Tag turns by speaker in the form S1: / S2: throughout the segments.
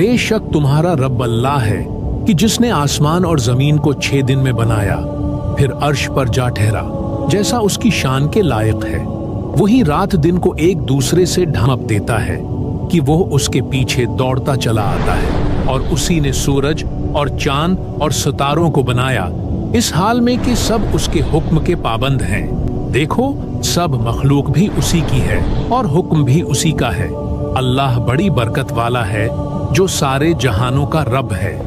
S1: बेशक तुम्हारा रब अल्लाह है कि जिसने आसमान और जमीन को 6 दिन में बनाया, फिर अर्श पर जा ठहरा जैसा उसकी शान के लायक है। वही रात दिन को एक दूसरे से ढांप देता है कि वो उसके पीछे दौड़ता चला आता है, और उसी ने सूरज और चांद और सितारों को बनाया इस हाल में कि सब उसके हुक्म के पाबंद हैं। देखो, सब मखलूक भी उसी की है और हुक्म भी उसी का है। अल्लाह बड़ी बरकत वाला है जो सारे जहानों का रब है।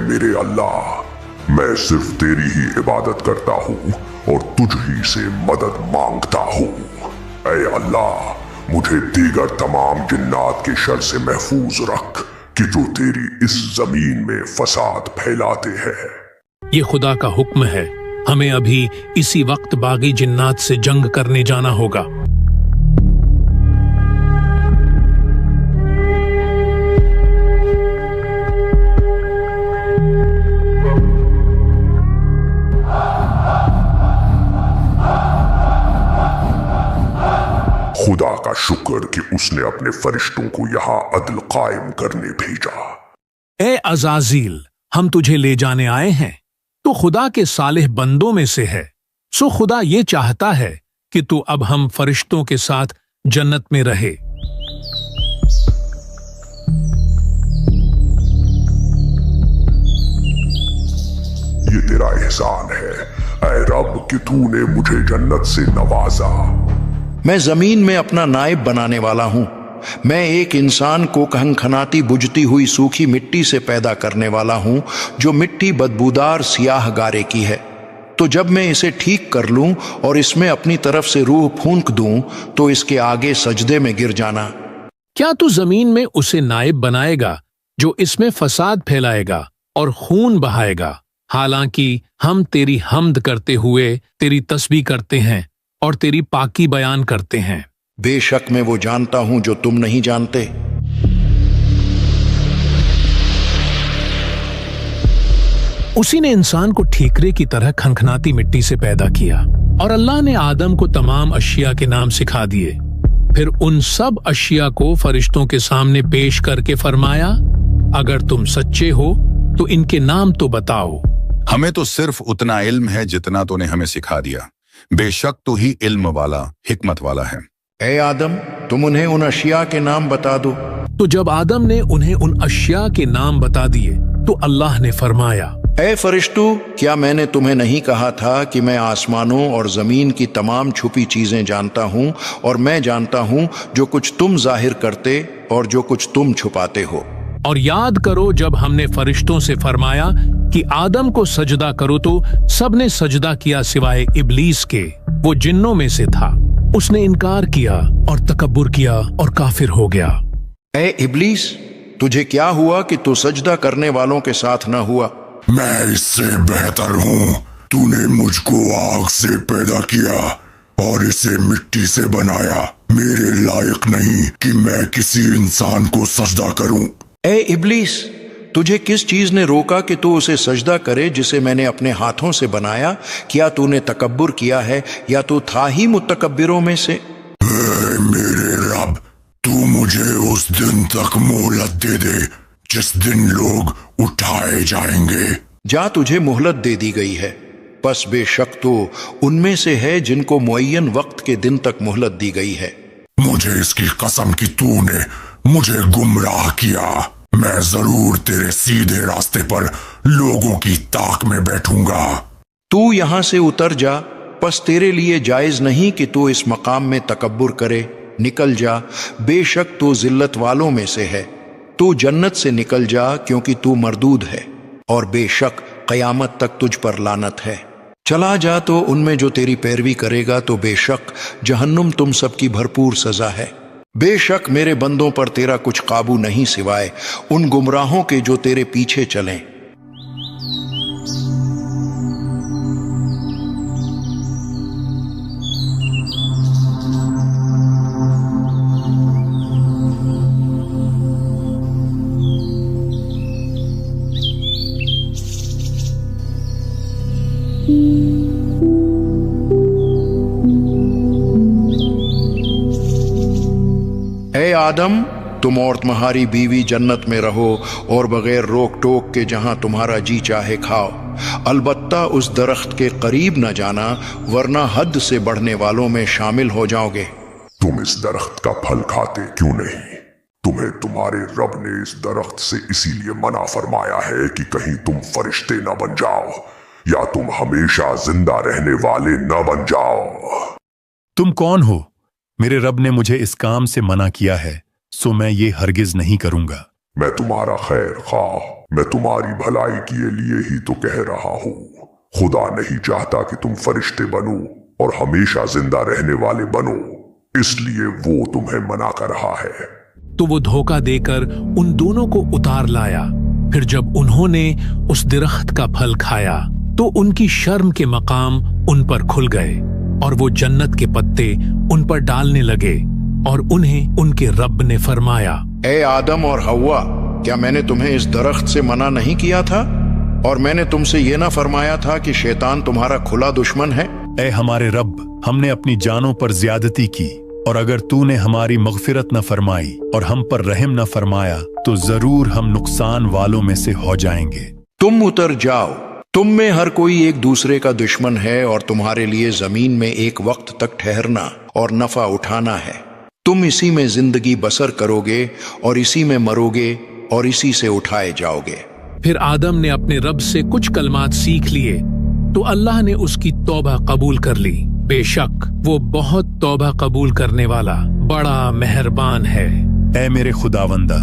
S2: मेरे अल्लाह, मैं सिर्फ तेरी ही इबादत करता हूँ और तुझ ही से मदद मांगता हूँ। ऐ अल्लाह, मुझे दीगर तमाम जिन्नात के शर से महफूज रख कि जो तेरी इस जमीन में फसाद फैलाते हैं।
S1: ये खुदा का हुक्म है, हमें अभी इसी वक्त बागी जिन्नात से जंग करने जाना होगा।
S2: खुदा का शुक्र कि उसने अपने फरिश्तों को यहाँ अदल कायम करने भेजा।
S1: ए अज़ाज़ील, हम तुझे ले जाने आए हैं, तो खुदा के सालिह बंदों में से है। सो खुदा ये चाहता है कि तू अब हम फरिश्तों के साथ जन्नत में रहे।
S2: ये तेरा एहसान है ऐ रब कि तूने मुझे जन्नत से नवाजा।
S3: मैं जमीन में अपना नायब बनाने वाला हूं। मैं एक इंसान को खनखनाती बुझती हुई सूखी मिट्टी से पैदा करने वाला हूं, जो मिट्टी बदबूदार सियाह गारे की है। तो जब मैं इसे ठीक कर लूं और इसमें अपनी तरफ से रूह फूंक दूं, तो इसके आगे सजदे में गिर जाना।
S1: क्या तू जमीन में उसे नायब बनाएगा जो इसमें फसाद फैलाएगा और खून बहाएगा? हालांकि हम तेरी हम्द करते हुए तेरी तस्बीह करते हैं और तेरी पाकी बयान करते हैं।
S3: बेशक मैं वो जानता हूं जो तुम नहीं जानते।
S1: उसी ने इंसान को ठीकरे की तरह खनखनाती मिट्टी से पैदा किया, और अल्लाह ने आदम को तमाम अशिया के नाम सिखा दिए। फिर उन सब अशिया को फरिश्तों के सामने पेश करके फरमाया, अगर तुम सच्चे हो तो इनके नाम तो बताओ।
S4: हमें तो सिर्फ उतना इल्म है जितना तूने हमें सिखा दिया। बेशक तू ही इल्म वाला, हिकमत वाला है।
S3: ए आदम, तुम उन्हें उन अशिया के नाम बता दो।
S1: तो जब आदम ने उन्हें उन अशिया के नाम बता दिए, तो अल्लाह ने फरमाया,
S3: ए फरिश्तों, क्या मैंने तुम्हें नहीं कहा था कि मैं आसमानों और जमीन की तमाम छुपी चीजें जानता हूं, और मैं जानता हूं जो कुछ तुम जाहिर करते और जो कुछ तुम छुपाते हो।
S1: और याद करो जब हमने फरिश्तों से फरमाया कि आदम को सजदा करो, तो सबने सजदा किया सिवाय इब्लीस के, वो जिन्नों में से था। उसने इनकार किया और तकब्बुर किया और काफिर हो गया।
S3: ए इब्लीस, तुझे क्या हुआ कि तू सजदा करने वालों के साथ न हुआ?
S2: मैं इससे बेहतर हूँ। तूने मुझको आग से पैदा किया और इसे मिट्टी से बनाया। मेरे लायक नहीं कि मैं किसी इंसान को सजदा करूं।
S3: ए इब्लीस, तुझे किस चीज ने रोका कि तू उसे सजदा करे जिसे मैंने अपने हाथों से बनाया? क्या तूने तकब्बुर किया है या तू था ही मुतकब्बिरों में से?
S2: मेरे रब, तू मुझे उस दिन तक मोहलत दे दे जिस दिन लोग उठाए जाएंगे।
S3: जा, तुझे मोहलत दे दी गई है, बस बेशक तो उनमें से है जिनको मुअय्यन वक्त के दिन तक मोहलत दी गई है।
S2: मुझे इसकी कसम कि तूने मुझे गुमराह किया, मैं जरूर तेरे सीधे रास्ते पर लोगों की ताक में बैठूंगा।
S3: तू यहां से उतर जा, बस तेरे लिए जायज नहीं कि तू इस मकाम में तकब्बुर करे। निकल जा, बेशक तू जिल्लत वालों में से है। तू जन्नत से निकल जा क्योंकि तू मरदूद है, और बेशक क़यामत तक तुझ पर लानत है। चला जा तो उनमें जो तेरी पैरवी करेगा तो बेशक जहन्नुम तुम सबकी भरपूर सजा है। बेशक मेरे बंदों पर तेरा कुछ काबू नहीं सिवाय उन गुमराहों के जो तेरे पीछे चलें। ए आदम, तुम और तुम्हारी बीवी जन्नत में रहो और बगैर रोक टोक के जहां तुम्हारा जी चाहे खाओ। अलबत्ता उस दरख्त के करीब न जाना, वरना हद से बढ़ने वालों में शामिल हो जाओगे।
S2: तुम इस दरख्त का फल खाते क्यों नहीं? तुम्हें तुम्हारे रब ने इस दरख्त से इसीलिए मना फरमाया है कि कहीं तुम फरिश्ते न बन जाओ या तुम हमेशा जिंदा रहने वाले न बन जाओ।
S5: तुम कौन हो? मेरे रब ने मुझे इस काम से मना किया है, सो मैं ये हरगिज नहीं करूंगा।
S2: मैं तुम्हारा खैर खाह, मैं तुम्हारी भलाई के लिए ही तो कह रहा हूँ। खुदा नहीं चाहता कि तुम फरिश्ते बनो और हमेशा जिंदा रहने वाले बनो, इसलिए वो तुम्हें मना कर रहा है।
S1: तो वो धोखा देकर उन दोनों को उतार लाया। फिर जब उन्होंने उस दरख्त का फल खाया तो उनकी शर्म के मकाम उन पर खुल गए और वो जन्नत के पत्ते उन पर डालने लगे। और उन्हें उनके रब ने फरमाया,
S3: ए आदम और हव्वा, क्या मैंने तुम्हें इस दरख्त से मना नहीं किया था? और मैंने तुमसे ये ना फरमाया था कि शैतान तुम्हारा खुला दुश्मन है?
S5: ए हमारे रब, हमने अपनी जानों पर ज्यादती की, और अगर तूने हमारी मगफिरत न फरमाई और हम पर रहम न फरमाया तो जरूर हम नुकसान वालों में से हो जाएंगे।
S3: तुम उतर जाओ, तुम में हर कोई एक दूसरे का दुश्मन है और तुम्हारे लिए जमीन में एक वक्त तक ठहरना और नफा उठाना है। तुम इसी में जिंदगी बसर करोगे और इसी में मरोगे और इसी से उठाए जाओगे।
S1: फिर आदम ने अपने रब से कुछ कलमात सीख लिए तो अल्लाह ने उसकी तौबा कबूल कर ली। बेशक वो बहुत तौबा कबूल करने वाला बड़ा मेहरबान है।
S5: ए मेरे खुदावंदा,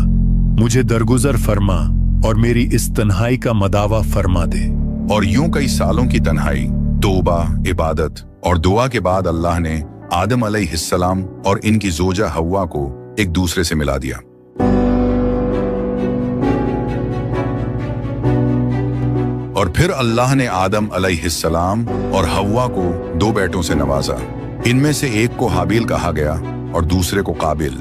S5: मुझे दरगुजर फरमा और मेरी इस तन्हाई का मदावा फरमा दे।
S4: और यूं कई सालों की तन्हाई, तौबा, इबादत और दुआ के बाद अल्लाह ने आदम अलैहिस्सलाम और इनकी जोजा हव्वा को एक दूसरे से मिला दिया। और फिर अल्लाह ने आदम अलैहिस्सलाम और हव्वा को दो बेटों से नवाजा। इनमें से एक को हाबिल कहा गया और दूसरे को काबिल।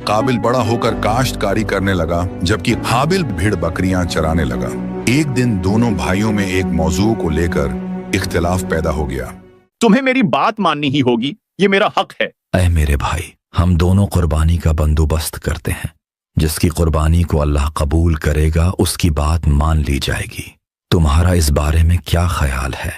S4: काबिल बड़ा होकर काश्तकारी करने लगा, जबकि हाबिल भेड़ बकरियां चराने लगा। एक दिन दोनों भाइयों में एक मौजू को लेकर इख्तिलाफ पैदा हो गया।
S6: तुम्हें मेरी बात माननी ही होगी, ये मेरा हक है।
S7: ऐ मेरे भाई, हम दोनों कुर्बानी का बंदोबस्त करते हैं। जिसकी कुर्बानी को अल्लाह कबूल करेगा उसकी बात मान ली जाएगी। तुम्हारा इस बारे में क्या ख्याल है?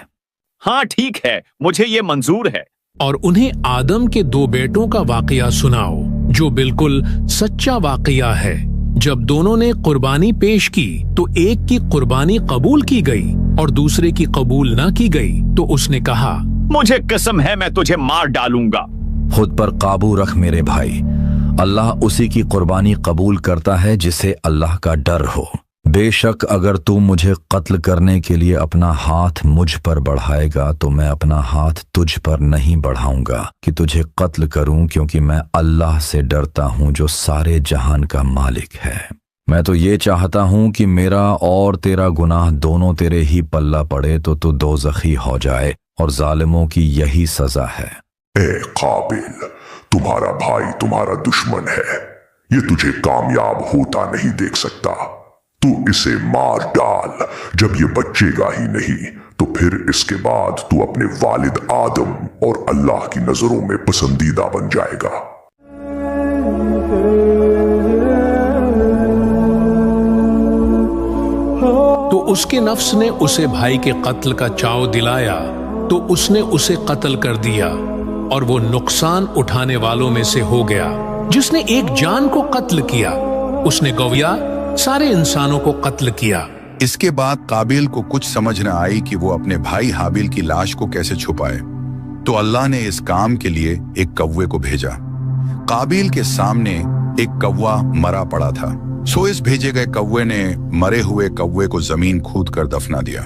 S6: हाँ ठीक है, मुझे ये मंजूर है।
S1: और उन्हें आदम के दो बेटों का वाकया सुनाओ जो बिल्कुल सच्चा वाकया है। जब दोनों ने कुर्बानी पेश की तो एक की कुर्बानी कबूल की गई और दूसरे की कबूल न की गई तो उसने कहा,
S6: मुझे कसम है मैं तुझे मार डालूंगा।
S7: खुद पर काबू रख मेरे भाई, अल्लाह उसी की कुर्बानी कबूल करता है जिसे अल्लाह का डर हो। बेशक अगर तू मुझे कत्ल करने के लिए अपना हाथ मुझ पर बढ़ाएगा तो मैं अपना हाथ तुझ पर नहीं बढ़ाऊंगा कि तुझे कत्ल करूं, क्योंकि मैं अल्लाह से डरता हूं जो सारे जहान का मालिक है। मैं तो ये चाहता हूं कि मेरा और तेरा गुनाह दोनों तेरे ही पल्ला पड़े तो तू दोज़खी हो जाए, और जालिमों की यही सजा है।
S2: ए काबिल, तुम्हारा भाई तुम्हारा दुश्मन है, ये तुझे कामयाब होता नहीं देख सकता। तू इसे मार डाल, जब ये बचेगा ही नहीं तो फिर इसके बाद तू अपने वालिद आदम और अल्लाह की नजरों में पसंदीदा बन जाएगा।
S1: उसके नफ्स ने उसे भाई के कत्ल का चाव दिलाया तो उसने उसे कत्ल कर दिया और वो नुकसान उठाने वालों में से हो गया। जिसने एक जान को कत्ल किया उसने गौया सारे इंसानों को कत्ल किया।
S4: इसके बाद काबिल को कुछ समझ न आई कि वो अपने भाई हाबिल की लाश को कैसे छुपाए, तो अल्लाह ने इस काम के लिए एक कौवे को भेजा। काबिल के सामने एक कौवा मरा पड़ा था, सो इस भेजे गए कौवे ने मरे हुए कौवे को जमीन खोद कर दफना दिया।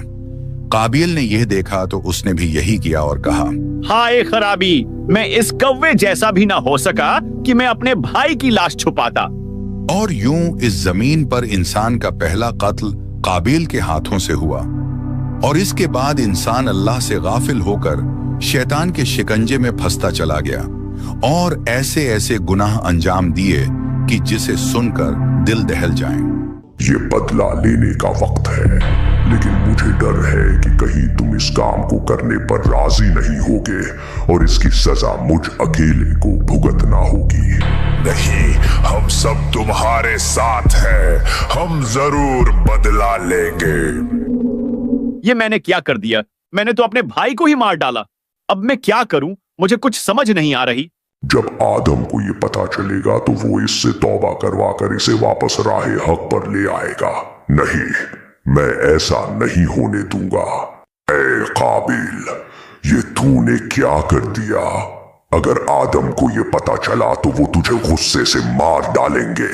S4: काबिल ने यह देखा तो उसने भी यही किया और कहा,
S6: हाय खराबी, मैं इस कौवे जैसा भी ना हो सका कि मैं अपने भाई की लाश छुपाता।
S4: और यूं इस जमीन पर इंसान का पहला कत्ल काबिल के हाथों से हुआ। और इसके बाद इंसान अल्लाह से गाफिल होकर शैतान के शिकंजे में फंसता चला गया और ऐसे ऐसे गुनाह अंजाम दिए कि जिसे सुनकर दिल दहल जाए।
S2: ये बदला लेने का वक्त है, लेकिन मुझे डर है कि कहीं तुम इस काम को करने पर राजी नहीं होगे और इसकी सजा मुझ अकेले को भुगतना होगी।
S8: नहीं, हम सब तुम्हारे साथ हैं, हम जरूर बदला लेंगे।
S6: ये मैंने क्या कर दिया? मैंने तो अपने भाई को ही मार डाला। अब मैं क्या करूं? मुझे कुछ समझ नहीं आ रही।
S2: जब आदम को ये पता चलेगा तो वो इससे तौबा करवा कर इसे वापस राहे हक पर ले आएगा। नहीं, मैं ऐसा नहीं होने दूंगा। ए काबिल, ये तूने क्या कर दिया? अगर आदम को ये पता चला तो वो तुझे गुस्से से मार डालेंगे।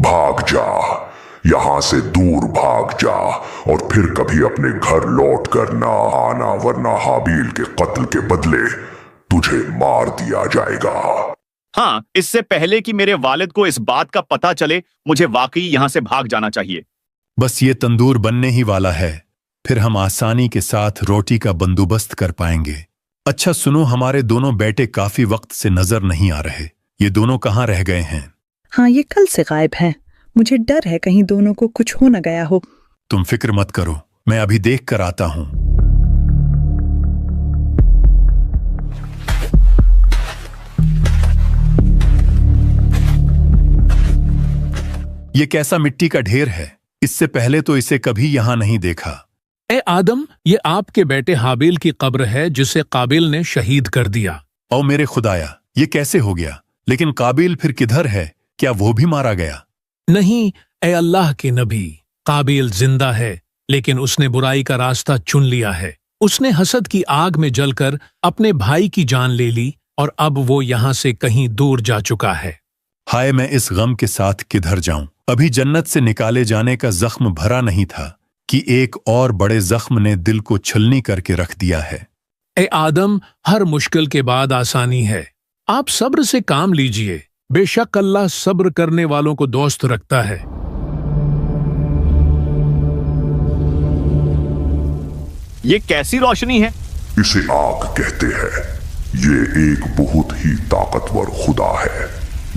S2: भाग जा, यहां से दूर भाग जा और फिर कभी अपने घर लौट कर ना आना, वरना हाबील के कत्ल के बदले तुझे मार दिया जाएगा।
S6: हाँ, इससे पहले कि मेरे वालिद को इस बात का पता चले, मुझे वाकई यहां से भाग जाना चाहिए।
S5: बस ये तंदूर बनने ही वाला है, फिर हम आसानी के साथ रोटी का बंदोबस्त कर पाएंगे। अच्छा सुनो, हमारे दोनों बेटे काफी वक्त से नजर नहीं आ रहे। ये दोनों कहाँ रह गए हैं?
S9: हाँ, ये कल से गायब हैं। मुझे डर है कहीं दोनों को कुछ हो न गया हो।
S5: तुम फिक्र मत करो, मैं अभी देख कर आता हूं। ये कैसा मिट्टी का ढेर है? इससे पहले तो इसे कभी यहां नहीं देखा।
S1: ए आदम, ये आपके बेटे हाबिल की कब्र है जिसे काबिल ने शहीद कर दिया।
S5: ओ मेरे खुदाया, ये कैसे हो गया? लेकिन काबिल फिर किधर है? क्या वो भी मारा गया?
S1: नहीं, ए अल्लाह के नबी, काबिल जिंदा है, लेकिन उसने बुराई का रास्ता चुन लिया है। उसने हसद की आग में जलकर अपने भाई की जान ले ली और अब वो यहां से कहीं दूर जा चुका है।
S5: हाय, मैं इस गम के साथ किधर जाऊं? अभी जन्नत से निकाले जाने का जख्म भरा नहीं था कि एक और बड़े जख्म ने दिल को छलनी करके रख दिया है।
S1: ए आदम, हर मुश्किल के बाद आसानी है। आप सब्र से काम लीजिए, बेशक अल्लाह सब्र करने वालों को दोस्त रखता है।
S6: ये कैसी रोशनी है?
S2: इसे आग कहते हैं। ये एक बहुत ही ताकतवर खुदा है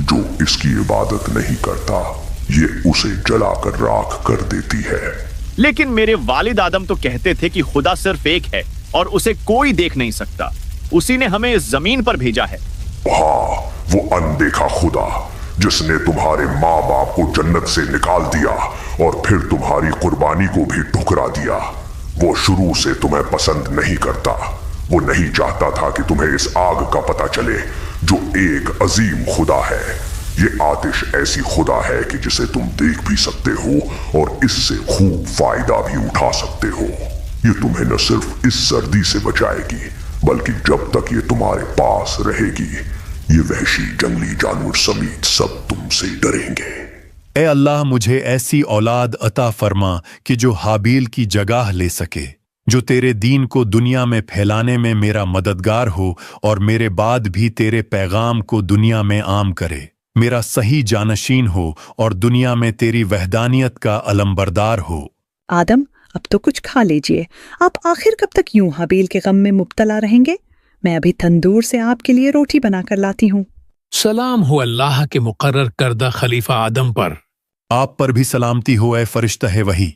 S2: जो इसकी इबादत नहीं करता, ये उसे जलाकर राख कर देती है।
S6: लेकिन मेरे वालिद आदम तो कहते थे कि खुदा सिर्फ एक है और उसे कोई देख नहीं सकता। उसी ने हमें इस जमीन पर भेजा है।
S2: हाँ, वो अनदेखा खुदा जिसने तुम्हारे माँ बाप को जन्नत से निकाल दिया और फिर तुम्हारी कुर्बानी को भी ठुकरा दिया। वो शुरू से तुम्हें पसंद नहीं करता। वो नहीं चाहता था कि तुम्हें इस आग का पता चले जो एक अजीम खुदा है। ये आतिश ऐसी खुदा है कि जिसे तुम देख भी सकते हो और इससे खूब फायदा भी उठा सकते हो। ये तुम्हें न सिर्फ इस सर्दी से बचाएगी, बल्कि जब तक ये तुम्हारे पास रहेगी, ये वहशी जंगली जानवर समेत सब तुमसे डरेंगे।
S5: ए अल्लाह, मुझे ऐसी औलाद अता फरमा कि जो हाबील की जगह ले सके, जो तेरे दीन को दुनिया में फैलाने में मेरा मददगार हो और मेरे बाद भी तेरे पैगाम को दुनिया में आम करे, मेरा सही जानशीन हो और दुनिया में तेरी वहदानियत का अलमबरदार हो।
S9: आदम, अब तो कुछ खा लीजिए। आप आखिर कब तक यूं हाबील के गम में मुब्तला रहेंगे? मैं अभी तंदूर से आपके लिए रोटी बनाकर लाती हूँ।
S1: सलाम हो अल्लाह के मुकर्रर करदा खलीफा आदम पर।
S5: आप पर भी सलामती हो ए फरिश्ता है वही।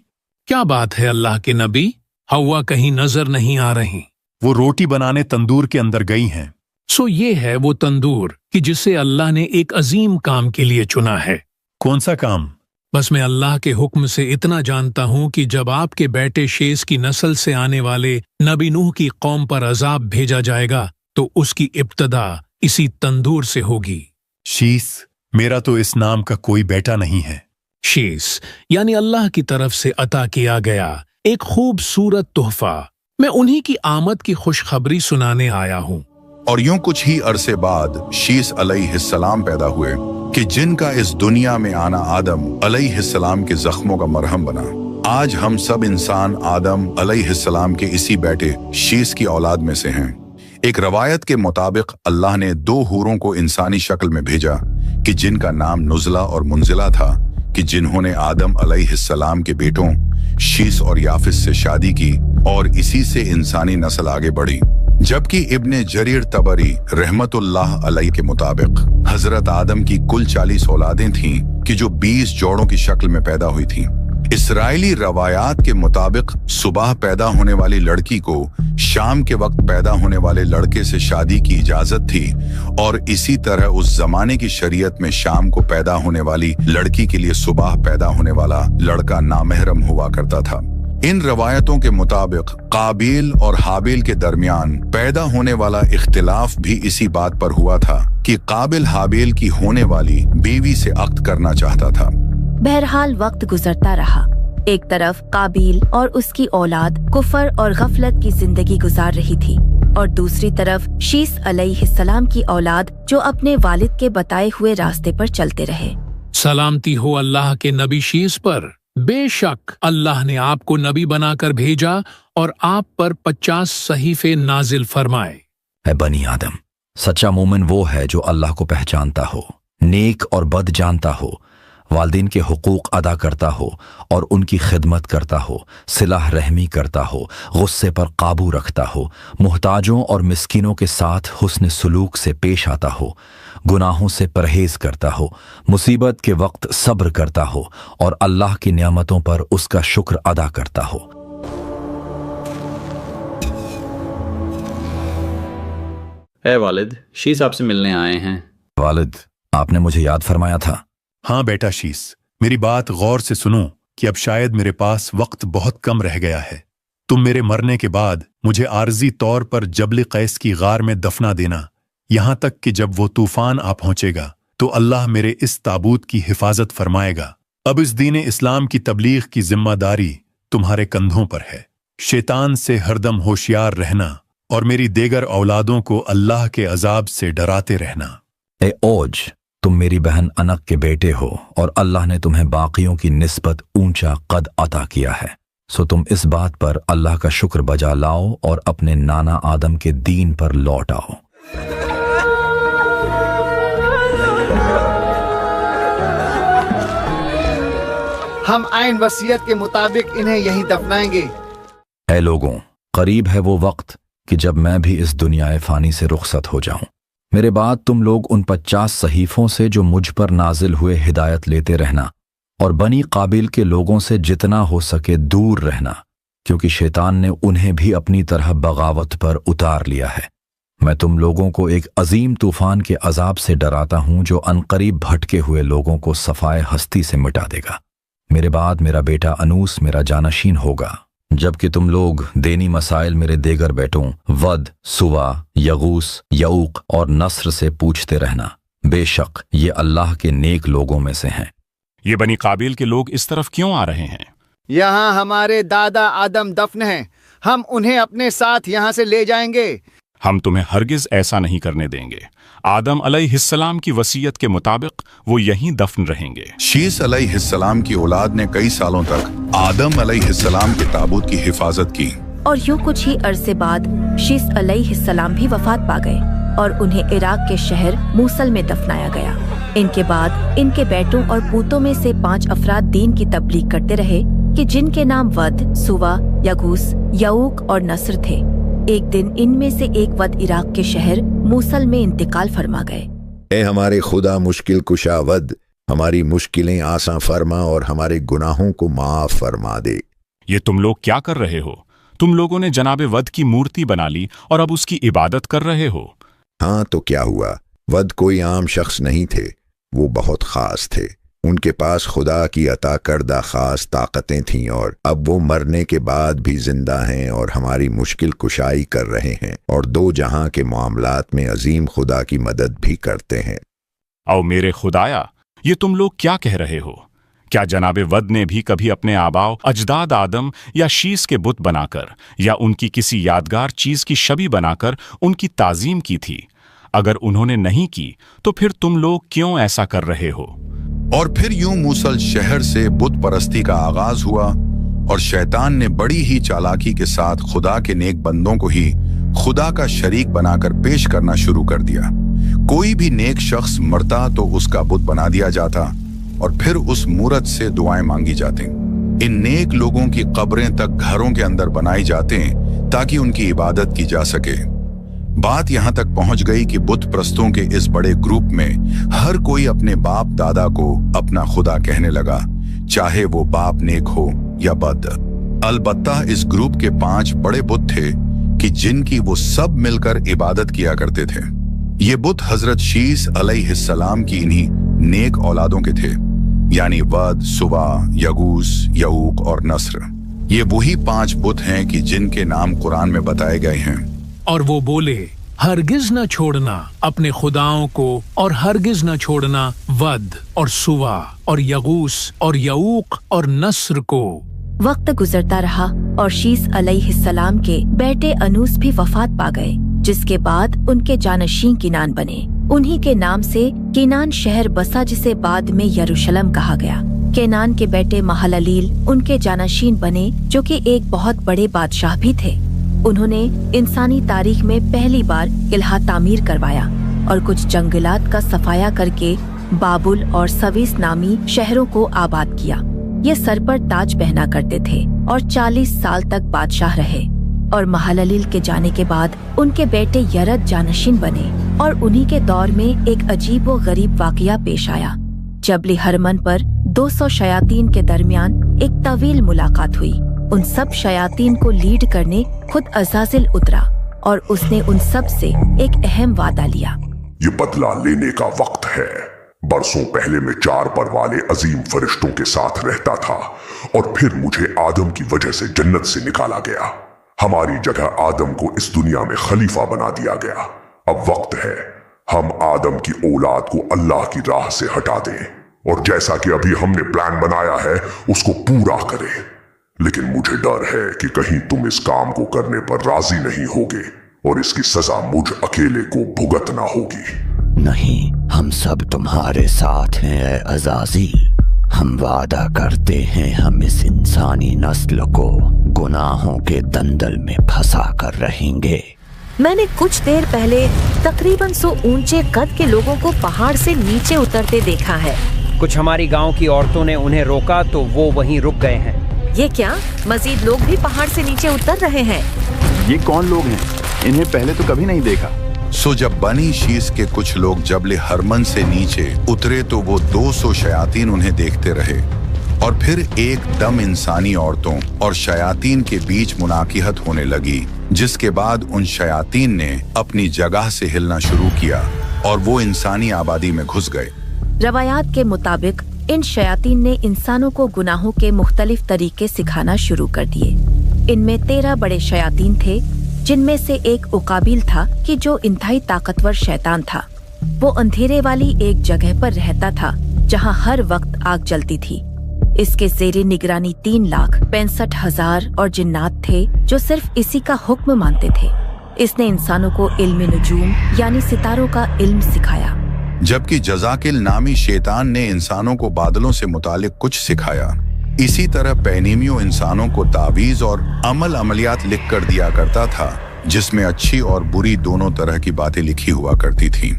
S1: क्या बात है अल्लाह के नबी, हवा कहीं नजर नहीं आ रही।
S5: वो रोटी बनाने तंदूर के अंदर गई हैं।
S1: सो ये है वो तंदूर कि जिसे अल्लाह ने एक अजीम काम के लिए चुना है।
S5: कौन सा काम?
S1: بس میں اللہ کے حکم سے اتنا جانتا ہوں کہ جب آپ کے بیٹے شیس کی نسل سے آنے والے نبی نوح کی قوم پر عذاب بھیجا جائے گا تو اس کی ابتدا اسی تندور سے ہوگی۔
S5: شیس، میرا تو اس نام کا کوئی بیٹا نہیں ہے۔
S1: شیس یعنی اللہ کی طرف سے عطا کیا گیا ایک خوبصورت تحفہ۔ میں انہی کی آمد کی خوشخبری سنانے آیا ہوں۔
S4: اور یوں کچھ ہی عرصے بعد شیس علیہ السلام پیدا ہوئے کہ جن کا اس دنیا میں آنا آدم علیہ السلام کے زخموں کا مرہم بنا۔ آج ہم سب انسان آدم علیہ السلام کے اسی بیٹے شیس کی اولاد میں سے ہیں۔ ایک روایت کے مطابق اللہ نے 2 حوروں کو انسانی شکل میں بھیجا کہ جن کا نام نزلہ اور منزلہ تھا، کہ جنہوں نے آدم علیہ السلام کے بیٹوں شیس اور یافس سے شادی کی اور اسی سے انسانی نسل آگے بڑھی۔ جبکہ ابن جریر طبری رحمت اللہ علیہ کے مطابق حضرت آدم کی کل 40 اولادیں تھیں کہ جو 20 جوڑوں کی شکل میں پیدا ہوئی تھیں۔ اسرائیلی روایات کے مطابق صبح پیدا ہونے والی لڑکی کو شام کے وقت پیدا ہونے والے لڑکے سے شادی کی اجازت تھی، اور اسی طرح اس زمانے کی شریعت میں شام کو پیدا ہونے والی لڑکی کے لیے صبح پیدا ہونے والا لڑکا نامحرم ہوا کرتا تھا۔ ان روایتوں کے مطابق قابیل اور حابیل کے درمیان پیدا ہونے والا اختلاف بھی اسی بات پر ہوا تھا کہ قابل حابیل کی ہونے والی بیوی سے عقد کرنا چاہتا تھا۔
S10: بہرحال وقت گزرتا رہا۔ ایک طرف قابیل اور اس کی اولاد کفر اور غفلت کی زندگی گزار رہی تھی، اور دوسری طرف شیس علیہ السلام کی اولاد جو اپنے والد کے بتائے ہوئے راستے پر چلتے رہے۔
S1: سلامتی ہو اللہ کے نبی شیس پر۔ بے شک اللہ نے آپ کو نبی بنا کر بھیجا اور آپ پر 50 صحیفے نازل فرمائے۔
S7: اے بنی آدم، سچا مومن وہ ہے جو اللہ کو پہچانتا ہو، نیک اور بد جانتا ہو، والدین کے حقوق ادا کرتا ہو اور ان کی خدمت کرتا ہو، صلح رحمی کرتا ہو، غصے پر قابو رکھتا ہو، محتاجوں اور مسکینوں کے ساتھ حسن سلوک سے پیش آتا ہو، گناہوں سے پرہیز کرتا ہو، مصیبت کے وقت صبر کرتا ہو اور اللہ کی نعمتوں پر اس کا شکر ادا کرتا ہو۔
S11: اے والد، شیس آپ سے ملنے آئے ہیں۔
S7: والد، آپ نے مجھے یاد فرمایا تھا؟
S5: ہاں بیٹا شیس، میری بات غور سے سنو کہ اب شاید میرے پاس وقت بہت کم رہ گیا ہے۔ تم میرے مرنے کے بعد مجھے عارضی طور پر جبل قیس کی غار میں دفنا دینا، یہاں تک کہ جب وہ طوفان آ پہنچے گا تو اللہ میرے اس تابوت کی حفاظت فرمائے گا۔ اب اس دین اسلام کی تبلیغ کی ذمہ داری تمہارے کندھوں پر ہے۔ شیطان سے ہردم ہوشیار رہنا اور میری دیگر اولادوں کو اللہ کے عذاب سے ڈراتے رہنا۔
S7: اے اوج، تم میری بہن انق کے بیٹے ہو اور اللہ نے تمہیں باقیوں کی نسبت اونچا قد عطا کیا ہے، سو تم اس بات پر اللہ کا شکر بجا لاؤ اور اپنے نانا آدم کے دین پر لوٹ آؤ۔
S12: ہم عین وصیت کے مطابق انہیں یہیں دفنائیں گے۔
S7: اے لوگوں، قریب ہے وہ وقت کہ جب میں بھی اس دنیا فانی سے رخصت ہو جاؤں۔ میرے بعد تم لوگ ان 50 صحیفوں سے جو مجھ پر نازل ہوئے ہدایت لیتے رہنا، اور بنی قابیل کے لوگوں سے جتنا ہو سکے دور رہنا، کیونکہ شیطان نے انہیں بھی اپنی طرح بغاوت پر اتار لیا ہے۔ میں تم لوگوں کو ایک عظیم طوفان کے عذاب سے ڈراتا ہوں جو عنقریب بھٹکے ہوئے لوگوں کو صفائے ہستی سے مٹا دے گا۔ میرے بعد میرا بیٹا انوس میرا جانشین ہوگا، جبکہ تم لوگ دینی مسائل میرے دیگر بیٹوں ود، سوا، یغوس، یعوق اور نصر سے پوچھتے رہنا، بے شک یہ اللہ کے نیک لوگوں میں سے ہیں۔
S13: یہ بنی قابیل کے لوگ اس طرف کیوں آ رہے ہیں؟
S12: یہاں ہمارے دادا آدم دفن ہیں، ہم انہیں اپنے ساتھ یہاں سے لے جائیں گے۔
S13: ہم تمہیں ہرگز ایسا نہیں کرنے دیں گے۔ آدم علیہ السلام کی وصیت کے مطابق وہ یہیں دفن رہیں گے۔
S4: شیس علیہ السلام کی اولاد نے کئی سالوں تک آدم علیہ السلام کے تابوت کی حفاظت کی،
S10: اور یوں کچھ ہی عرصے بعد شیس علیہ السلام بھی وفات پا گئے اور انہیں عراق کے شہر موصل میں دفنایا گیا۔ ان کے بعد ان کے بیٹوں اور پوتوں میں سے 5 افراد دین کی تبلیغ کرتے رہے کہ جن کے نام ود، سوا، یغوس، یعوق اور نصر تھے۔ ایک دن ان میں سے ایک ود عراق کے شہر موصل میں انتقال فرما گئے۔
S3: اے ہمارے خدا مشکل کشا ود، ہماری مشکلیں آسان فرما اور ہمارے گناہوں کو معاف فرما دے۔
S13: یہ تم لوگ کیا کر رہے ہو؟ تم لوگوں نے جناب ود کی مورتی بنا لی اور اب اس کی عبادت کر رہے ہو۔
S3: ہاں تو کیا ہوا؟ ود کوئی عام شخص نہیں تھے، وہ بہت خاص تھے۔
S14: उनके पास खुदा की अता करदा खास ताकतें थीं और अब वो मरने के बाद भी जिंदा हैं और हमारी मुश्किल कुशाई कर रहे हैं और दो जहां के मामलात में अजीम खुदा की मदद भी करते हैं।
S13: औ मेरे खुदाया, ये तुम लोग क्या कह रहे हो? क्या जनाबे वद ने भी कभी अपने आबाओ अजदाद आदम या शीस के बुत बनाकर या उनकी किसी यादगार चीज की शबी बनाकर उनकी ताजीम की थी? अगर उन्होंने नहीं की तो फिर तुम लोग क्यों ऐसा कर रहे हो?
S4: और फिर यूं मूसल शहर से बुत परस्ती का आगाज हुआ और शैतान ने बड़ी ही चालाकी के साथ खुदा के नेक बंदों को ही खुदा का शरीक बनाकर पेश करना शुरू कर दिया। कोई भी नेक शख्स मरता तो उसका बुत बना दिया जाता और फिर उस मूरत से दुआएं मांगी जाती। इन नेक लोगों की कब्रें तक घरों के अंदर बनाई जाते ताकि उनकी इबादत की जा सके। बात यहां तक पहुंच गई कि बुत प्रस्तों के इस बड़े ग्रुप में हर कोई अपने बाप दादा को अपना खुदा कहने लगा, चाहे वो बाप नेक हो या बद। अलबत्ता इस ग्रुप के 5 बड़े बुत थे कि जिनकी वो सब मिलकर इबादत किया करते थे। ये बुत हजरत शीस अलैहिस्सलाम की इन्हीं नेक औलादों के थे, यानी वद, सुवा, यगूस, यऊक और नस्र। ये वही 5 बुत हैं कि जिनके नाम कुरान में बताए गए हैं।
S1: और वो बोले, हरगिज न छोड़ना अपने खुदाओं को और हरगिज न छोड़ना वद और सुवा और यगूस और यऊक और नस्र को।
S10: वक्त गुजरता रहा और शीस अलैहिस्सलाम के बेटे अनूस भी वफात पा गए, जिसके बाद उनके जानशीन किनान बने। उन्हीं के नाम से किनान शहर बसा, जिसे बाद में यरूशलेम कहा गया। केनान के बेटे महललील उनके जानशीन बने, जो कि एक बहुत बड़े बादशाह भी थे। उन्होंने इंसानी तारीख में पहली बार किला तामीर करवाया और कुछ जंगलात का सफाया करके बाबुल और सवीस नामी शहरों को आबाद किया। ये सर पर ताज पहना करते थे और 40 साल तक बादशाह रहे। और महललील के जाने के बाद उनके बेटे यरद जानशीन बने और उन्हीं के दौर में एक अजीब व गरीब वाकया पेश आया। जबल हरमन पर 200 शयातीन के दरमियान एक तवील मुलाकात हुई। उन सब शयातीन को लीड करने खुद अज़ाज़िल उतरा और उसने उन सब से एक अहम वादा लिया।
S2: ये बदला लेने का वक्त है। बरसों पहले मैं 4 पर वाले अजीम फरिश्तों के साथ रहता था और फिर मुझे आदम की वजह से जन्नत से निकाला गया। हमारी जगह आदम को इस दुनिया में खलीफा बना दिया गया। अब वक्त है हम आदम की औलाद को अल्लाह की राह से हटा दें और जैसा कि अभी हमने प्लान बनाया है उसको पूरा करें। लेकिन मुझे डर है कि कहीं तुम इस काम को करने पर राजी नहीं होगे और इसकी सजा मुझ अकेले को भुगतना होगी।
S15: नहीं, हम सब तुम्हारे साथ हैं अज़ाज़ील। हम वादा करते हैं हम इस इंसानी नस्ल को गुनाहों के दंदल में फंसा कर रहेंगे।
S16: मैंने कुछ देर पहले तकरीबन 100 ऊंचे कद के लोगों को पहाड़ से नीचे उतरते देखा है।
S17: कुछ हमारी गांव की औरतों ने उन्हें रोका तो वो वहीं रुक गए हैं।
S16: ये क्या, मजीद लोग भी पहाड़ से नीचे उतर रहे हैं?
S4: ये कौन लोग हैं? इन्हें पहले तो कभी नहीं देखा। सो जब बनी शीस के कुछ लोग जबल हरमन से नीचे उतरे तो वो 200 शयातीन उन्हें देखते रहे और फिर एकदम इंसानी औरतों और शयातीन के बीच मुनाकिहत होने लगी, जिसके बाद उन शयातीन ने अपनी जगह से हिलना शुरू किया और वो इंसानी आबादी में घुस गए।
S10: रवायात के मुताबिक इन शयातीन ने इंसानों को गुनाहों के मुख्तलिफ तरीके सिखाना शुरू कर दिए। इनमें 13 बड़े शयातीन थे, जिनमें से एक उकाबिल था कि जो इंतहाई ताकतवर शैतान था। वो अंधेरे वाली एक जगह पर रहता था जहां हर वक्त आग जलती थी। इसके ज़ेरे निगरानी 3,65,000 और जिन्नात थे जो सिर्फ इसी का हुक्म मानते थे। इसने इंसानों को इल्म नुजूम यानी सितारों का इल्म सिखाया,
S4: जबकि जज़ाकिल नामी शैतान ने इंसानों को बादलों से मुतालिक कुछ सिखाया। इसी तरह पैनीमियो इंसानों को तावीज़ और अमलियात लिख कर दिया करता था, जिसमें अच्छी और बुरी दोनों तरह की बातें लिखी हुआ करती थीं।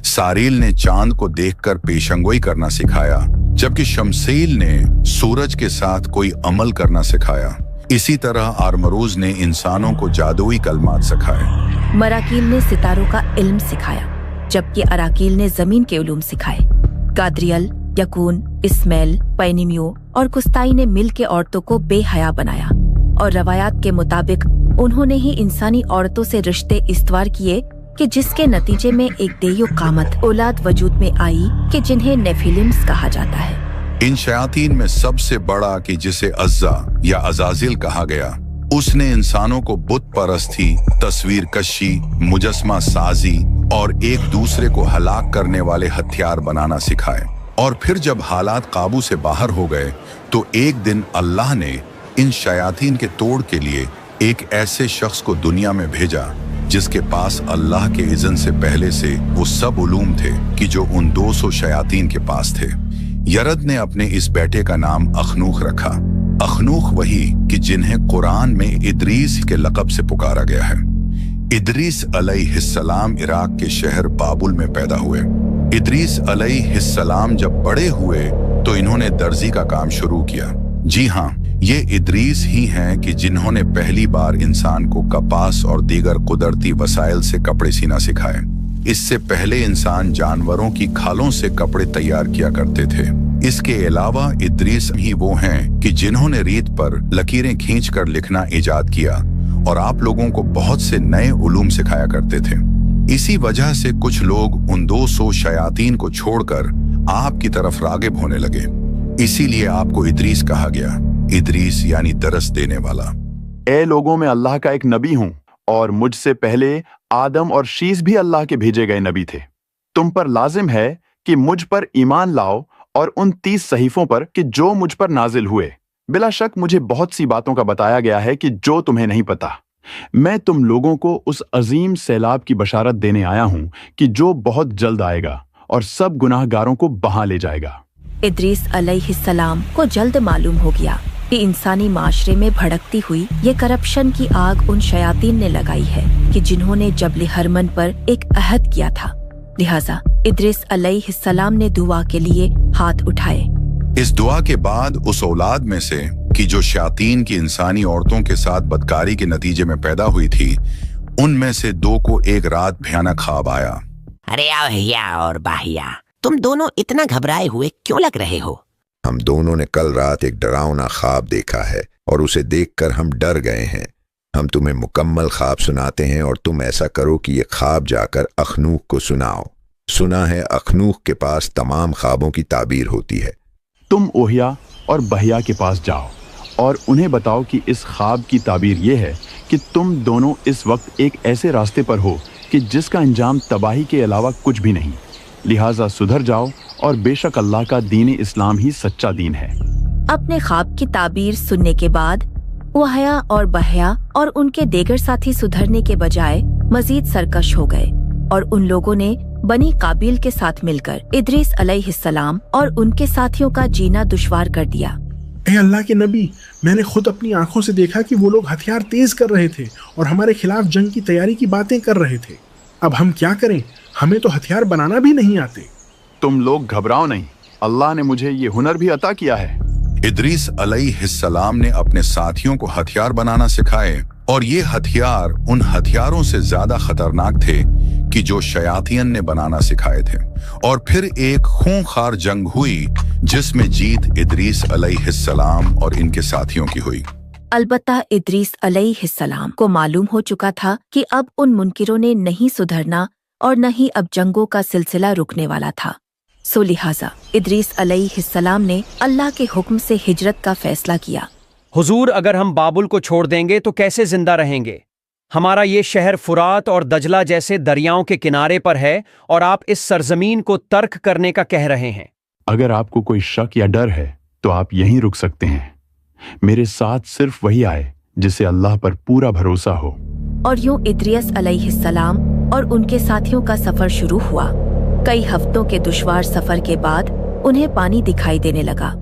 S4: सारील ने चांद को देखकर पेशंगोई करना सिखाया, जबकि शमसील ने सूरज के साथ कोई अमल करना सिखाया। इसी तरह आरमरूज ने इंसानों को जादुई कलमात सिखाए।
S10: मराकील ने सितारों का इल्म सिखाया, जबकि अराकील ने जमीन के उलूम सिखाए। गाद्रियल, यकून, इस्माइल, पैनीमियो और कुस्ताई ने मिल के औरतों को बेहया बनाया और रवायात के मुताबिक उन्होंने ही इंसानी औरतों से रिश्ते इस्तवार किए कि जिसके नतीजे में एक देयो कामत औलाद वजूद में आई कि जिन्हें नेफिलिम्स कहा जाता है।
S4: इन शयातीन में सबसे बड़ा कि जिसे अज्जा या अजाजिल कहा गया, उसने इंसानों को बुत परस्ती, तस्वीर कशी, मुजस्मा साजी और एक दूसरे को हलाक करने वाले हथियार बनाना सिखाए। और फिर जब हालात काबू से बाहर हो गए तो एक दिन अल्लाह ने इन शयातीन के तोड़ के लिए एक ऐसे शख्स को दुनिया में भेजा जिसके पास अल्लाह के इज़्न से पहले से वो सब उलूम थे कि जो उन 200 शयातीन के पास थे। यरद ने अपने इस बेटे का नाम अखनूख रखा। अखनूख वही कि जिन्हें कुरान में इदरीस के लक़ब से पुकारा गया है। इदरीस अलैहिस्सलाम इराक के शहर बाबुल में पैदा हुए। इदरीस अलैहिस्सलाम जब बड़े हुए तो इन्होंने दर्जी का काम शुरू किया। जी हाँ, ये इदरीस ही हैं कि जिन्होंने पहली बार इंसान को कपास और दीगर कुदरती वसाइल से कपड़े सीना सिखाए। इससे पहले इंसान जानवरों की खालों से कपड़े तैयार किया करते थे। इसके अलावा इदरीस ही वो हैं कि जिन्होंने रीत पर लकीरें खींचकर लिखना इजाद किया और आप लोगों को बहुत से नए उलूम सिखाया करते थे। इसी वजह से कुछ लोग उन 200 शयातीन को छोड़कर आपकी तरफ रागिब होने लगे। इसीलिए आपको इदरीस कहा गया। इदरीस यानी दरस देने वाला।
S18: ए लोगों में अल्लाह का एक नबी हूँ और मुझसे पहले आदम और शीस भी अल्लाह के भेजे गए नबी थे। तुम पर लाजिम है कि मुझ पर ईमान लाओ और उन 30 सहीफों पर कि जो मुझ पर नाजिल हुए। बिला शक मुझे बहुत सी बातों का बताया गया है कि जो तुम्हें नहीं पता। मैं तुम लोगों को उस अजीम सैलाब की बशारत देने आया हूँ कि जो बहुत जल्द आएगा और सब गुनाहगारों को बहा ले जाएगा।
S10: इदरीस अलैहिस्सलाम को जल्द मालूम हो गया कि इंसानी माशरे में भड़कती हुई ये करप्शन की आग उन शयातीन ने लगाई है कि जिन्होंने जबल हरमन पर एक अहद किया था। लिहाजा इदरीस अलैहिस्सलाम ने दुआ के लिए हाथ उठाए।
S4: इस दुआ के बाद उस औलाद में से कि जो शयातीन की इंसानी औरतों के साथ बदकारी के नतीजे में पैदा हुई थी, उनमें से 2 को एक रात भयानक ख्वाब आया।
S19: अरे भैया और बाहिया, तुम दोनों इतना घबराए हुए क्यों लग रहे हो?
S14: हम दोनों ने कल रात एक डरावना ख्वाब देखा है और उसे देखकर हम डर गए हैं। हम तुम्हें मुकम्मल ख्वाब सुनाते हैं और तुम ऐसा करो कि ये ख्वाब जाकर अखनूख को सुनाओ। सुना है अखनूख के पास तमाम ख्वाबों की ताबीर होती है।
S18: तुम ओहिया और बहिया के पास जाओ और उन्हें बताओ कि इस ख्वाब की ताबीर ये है कि तुम दोनों इस वक्त एक ऐसे रास्ते पर हो कि जिसका अंजाम तबाही के अलावा कुछ भी नहीं। लिहाजा सुधर जाओ और बेशक अल्लाह का दीन इस्लाम ही सच्चा दीन है।
S10: अपने ख्वाब की ताबीर सुनने के बाद वहया और बहया और उनके देगर साथी सुधरने के बजाय मजीद सरकश हो गए और उन लोगों ने बनी काबिल के साथ मिलकर इदरीस अलैहिस्सलाम और उनके साथियों का जीना दुश्वार कर दिया।
S20: ए अल्लाह के नबी, मैंने खुद अपनी आंखों से देखा कि वो लोग हथियार तेज कर रहे थे और हमारे खिलाफ जंग की तैयारी की बातें कर रहे थे। अब हम क्या करें? हमें तो हथियार बनाना भी नहीं आते।
S18: तुम लोग घबराओ नहीं, अल्लाह ने मुझे ये हुनर भी अता किया है।
S4: इदरीस अलैहिस्सलाम ने अपने साथियों को हथियार बनाना सिखाए और ये हथियार उन हथियारों से ज्यादा खतरनाक थे कि जो शयातीन ने बनाना सिखाए थे। और फिर एक खूंखार जंग हुई जिसमें जीत इदरीस अलैहिस्सलाम और इनके साथियों की हुई।
S10: अलबत्ता इदरीस अलैहिस्सलाम को मालूम हो चुका था कि अब उन मुनकिरों ने नहीं सुधरना और न ही अब जंगों का सिलसिला रुकने वाला था। सो लिहाजा इदरीस अलैहिस्सलाम ने अल्लाह के हुक्म से हिजरत का फैसला किया।
S17: हुजूर, अगर हम बाबुल को छोड़ देंगे तो कैसे जिंदा रहेंगे? हमारा ये शहर फुरात और दजला जैसे दरियाओं के किनारे पर है और आप इस सरजमीन को तर्क करने का कह रहे हैं।
S18: अगर आपको कोई शक या डर है तो आप यहीं रुक सकते हैं। मेरे साथ सिर्फ वही आए जिसे अल्लाह पर पूरा भरोसा हो।
S10: और यूं इदरीस अलैहिस्सलाम और उनके साथियों का सफर शुरू हुआ। कई हफ्तों के दुश्वार सफर के बाद उन्हें पानी दिखाई देने लगा।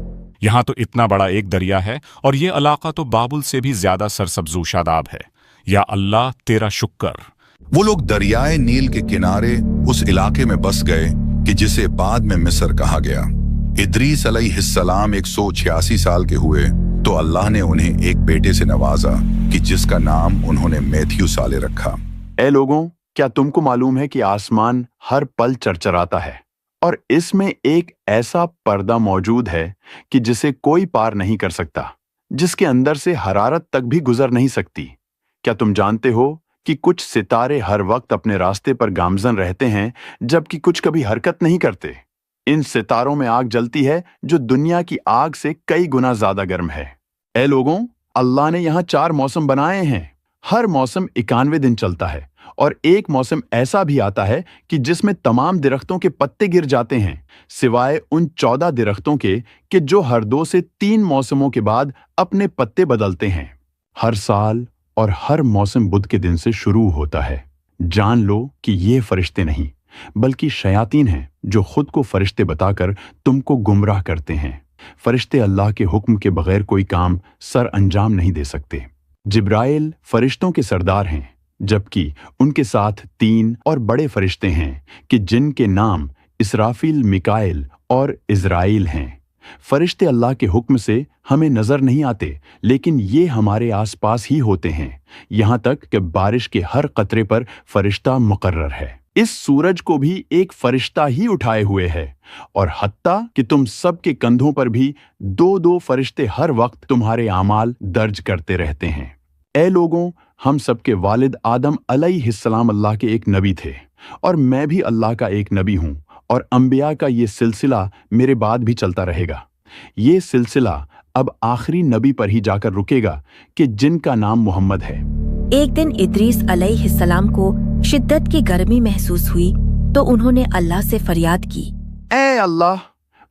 S13: यहाँ तो इतना बड़ा एक दरिया है और ये इलाका तो बाबुल से भी ज्यादा सरसब्जू शादाब है। या अल्लाह तेरा शुक्र।
S4: वो लोग दरियाए नील के किनारे उस इलाके में बस गए कि जिसे बाद में मिस्र कहा गया। इदरीस अलैहिस्सलाम 186 साल के हुए तो अल्लाह ने उन्हें एक बेटे से नवाजा कि जिसका नाम उन्होंने मैथ्यू साले रखा।
S18: ए लोगों, क्या तुमको मालूम है कि आसमान हर पल चरचराता है और इसमें एक ऐसा पर्दा मौजूद है कि जिसे कोई पार नहीं कर सकता, जिसके अंदर से हरारत तक भी गुजर नहीं सकती। क्या तुम जानते हो कि कुछ सितारे हर वक्त अपने रास्ते पर गामजन रहते हैं जबकि कुछ कभी हरकत नहीं करते? इन सितारों में आग जलती है जो दुनिया की आग से कई गुना ज्यादा गर्म है। ए लोगों, अल्लाह ने यहाँ 4 मौसम बनाए हैं। हर मौसम 91 दिन चलता है और एक मौसम ऐसा भी आता है कि जिसमें तमाम दरख्तों के पत्ते गिर जाते हैं, सिवाय उन 14 दरख्तों के कि जो हर 2 से 3 मौसमों के बाद अपने पत्ते बदलते हैं। हर साल और हर मौसम बुध के दिन से शुरू होता है। जान लो कि ये फरिश्ते नहीं बल्कि शयातीन हैं जो खुद को फरिश्ते बताकर तुमको गुमराह करते हैं। फरिश्ते अल्लाह के हुक्म के बगैर कोई काम सर अंजाम नहीं दे सकते। जिब्राइल फरिश्तों के सरदार हैं, जबकि उनके साथ 3 और बड़े फरिश्ते हैं कि जिनके नाम इसराफील, मिकाइल और इज़राइल हैं। फरिश्ते अल्लाह के हुक्म से हमें नजर नहीं आते, लेकिन ये हमारे आसपास ही होते हैं, यहाँ तक कि बारिश के हर कतरे पर फरिश्ता मुकर्रर है। इस सूरज को भी एक फरिश्ता ही उठाए हुए है और हत्ता कि तुम सब के कंधों पर भी 2-2 फरिश्ते हर वक्त तुम्हारे आमाल दर्ज करते रहते हैं। ए लोगों, हम सबके वालिद आदम अलैहिस्सलाम अल्लाह के एक नबी थे और मैं भी अल्लाह का एक नबी हूँ और अंबिया का ये सिलसिला मेरे बाद भी चलता रहेगा। ये सिलसिला अब आखिरी नबी पर ही जाकर रुकेगा कि जिनका नाम मोहम्मद है।
S10: एक दिन इद्रीस अलैहिस्सलाम को शिद्दत की गर्मी महसूस हुई तो उन्होंने अल्लाह से फरियाद की,
S18: ए अल्लाह,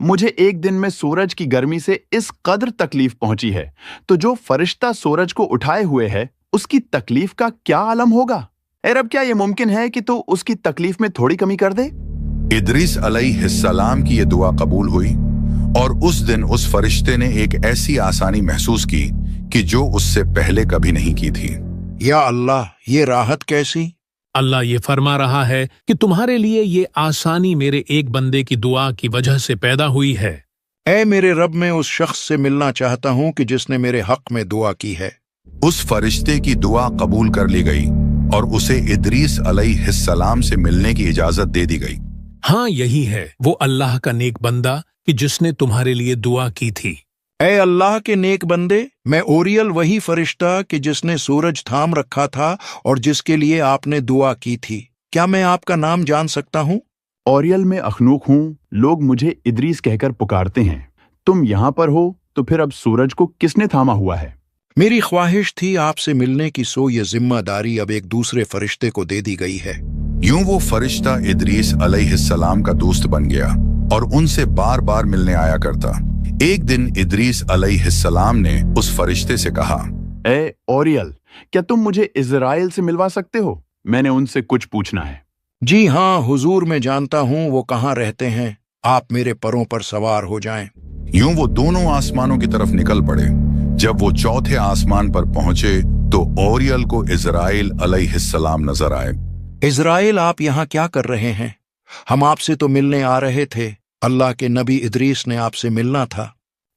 S18: मुझे एक दिन में सूरज की गर्मी से इस कदर तकलीफ पहुंची है, तो जो फरिश्ता सूरज को उठाए हुए है उसकी तकलीफ का क्या आलम होगा। ए रब, क्या ये मुमकिन है कि तू उसकी तकलीफ में थोड़ी कमी कर दे।
S4: इद्रीस अलैहिस्सलाम की ये दुआ कबूल हुई और उस दिन उस फरिश्ते ने एक ऐसी आसानी महसूस की कि जो उससे पहले कभी नहीं की थी।
S3: या अल्लाह, ये राहत कैसी?
S1: अल्लाह ये फरमा रहा है कि तुम्हारे लिए ये आसानी मेरे एक बंदे की दुआ की वजह से पैदा हुई है।
S3: ऐ मेरे रब, मैं उस शख्स से मिलना चाहता हूँ कि जिसने मेरे हक में दुआ की है।
S4: उस फरिश्ते की दुआ कबूल कर ली गई और उसे इद्रीस अलैहिस्सलाम से मिलने की इजाजत दे दी गई।
S1: हाँ, यही है वो अल्लाह का नेक बंदा कि जिसने तुम्हारे लिए दुआ की थी।
S3: ऐ अल्लाह के नेक बंदे, मैं ओरियल वही फरिश्ता कि जिसने सूरज थाम रखा था और जिसके लिए आपने दुआ की थी, क्या मैं आपका नाम जान सकता हूँ?
S18: ओरियल में अखनूक हूँ, लोग मुझे इद्रीस कहकर पुकारते हैं। तुम यहाँ पर हो तो फिर अब सूरज को किसने थामा हुआ है?
S3: मेरी ख्वाहिश थी आपसे मिलने की, सो ये जिम्मेदारी अब एक दूसरे फरिश्ते को दे दी गई है।
S4: यूं वो फरिश्ता इद्रीस अलैहिस्सलाम का दोस्त बन गया और उनसे बार बार मिलने आया करता। एक दिन इद्रीस अलैहिस्सलाम ने उस फरिश्ते से कहा,
S18: ए ओरियल, क्या तुम मुझे इज़राइल से मिलवा सकते हो? मैंने उनसे कुछ पूछना है।
S3: जी हाँ हुजूर, मैं जानता हूँ वो कहाँ रहते हैं। आप मेरे परों पर सवार हो जाएं।
S4: यूं वो दोनों आसमानों की तरफ निकल पड़े। जब वो चौथे आसमान पर पहुंचे तो ओरियल को इज़राइल अलैहिस्सलाम नजर आए।
S3: इज़राइल, आप यहाँ क्या कर रहे हैं? हम आपसे तो मिलने आ रहे थे। अल्लाह के नबी इद्रीस ने आपसे मिलना था।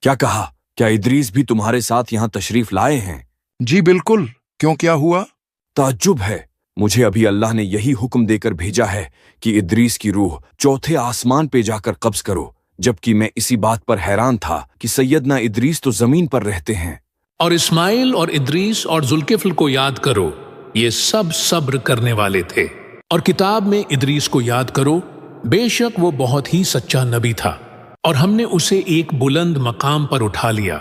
S21: क्या कहा? क्या इद्रीस भी तुम्हारे साथ यहाँ तशरीफ लाए हैं?
S3: जी बिल्कुल। क्यों, क्या हुआ?
S21: ताज्जुब है, मुझे अभी अल्लाह ने यही हुक्म देकर भेजा है कि इद्रीस की रूह चौथे आसमान पे जाकर कब्ज करो, जबकि मैं इसी बात पर हैरान था कि सैयदना इद्रीस तो जमीन पर रहते हैं।
S1: और इस्माइल और इद्रीस और जुल्किफ्ल को याद करो, ये सब सब्र करने वाले थे। और किताब में इद्रीस को याद करो, बेशक वो बहुत ही सच्चा नबी था और हमने उसे एक बुलंद मकाम पर उठा लिया।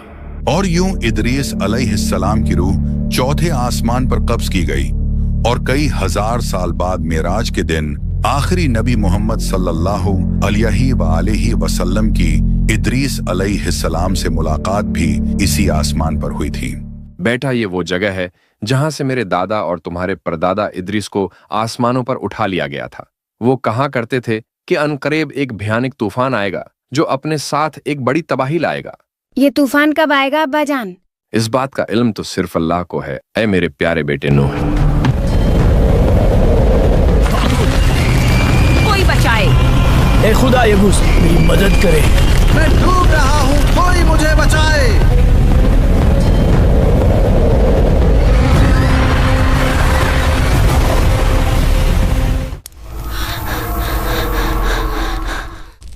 S4: और यूं इद्रीस अलैहिस्सलाम की रूह चौथे आसमान पर कब्ज की गई और कई हजार साल बाद मेराज के दिन आखिरी नबी मोहम्मद सल्लल्लाहु अलैहि वसल्लम की इद्रीस अलैहिस्सलाम से मुलाकात भी इसी आसमान पर हुई थी।
S22: बेटा, ये वो जगह है जहां से मेरे दादा और तुम्हारे परदादा इद्रीस को आसमानों पर उठा लिया गया था। वो कहा करते थे कि अनकरीब एक भयानक तूफान आएगा जो अपने साथ एक बड़ी तबाही लाएगा।
S23: ये तूफान कब आएगा अब्बा जान?
S22: इस बात का इल्म तो सिर्फ अल्लाह को है। ऐ मेरे प्यारे बेटे नूह,
S16: कोई बचाए।
S24: ए खुदा यगूस, मेरी मदद करे,
S25: मैं डूब रहा हूँ, कोई मुझे बचाए।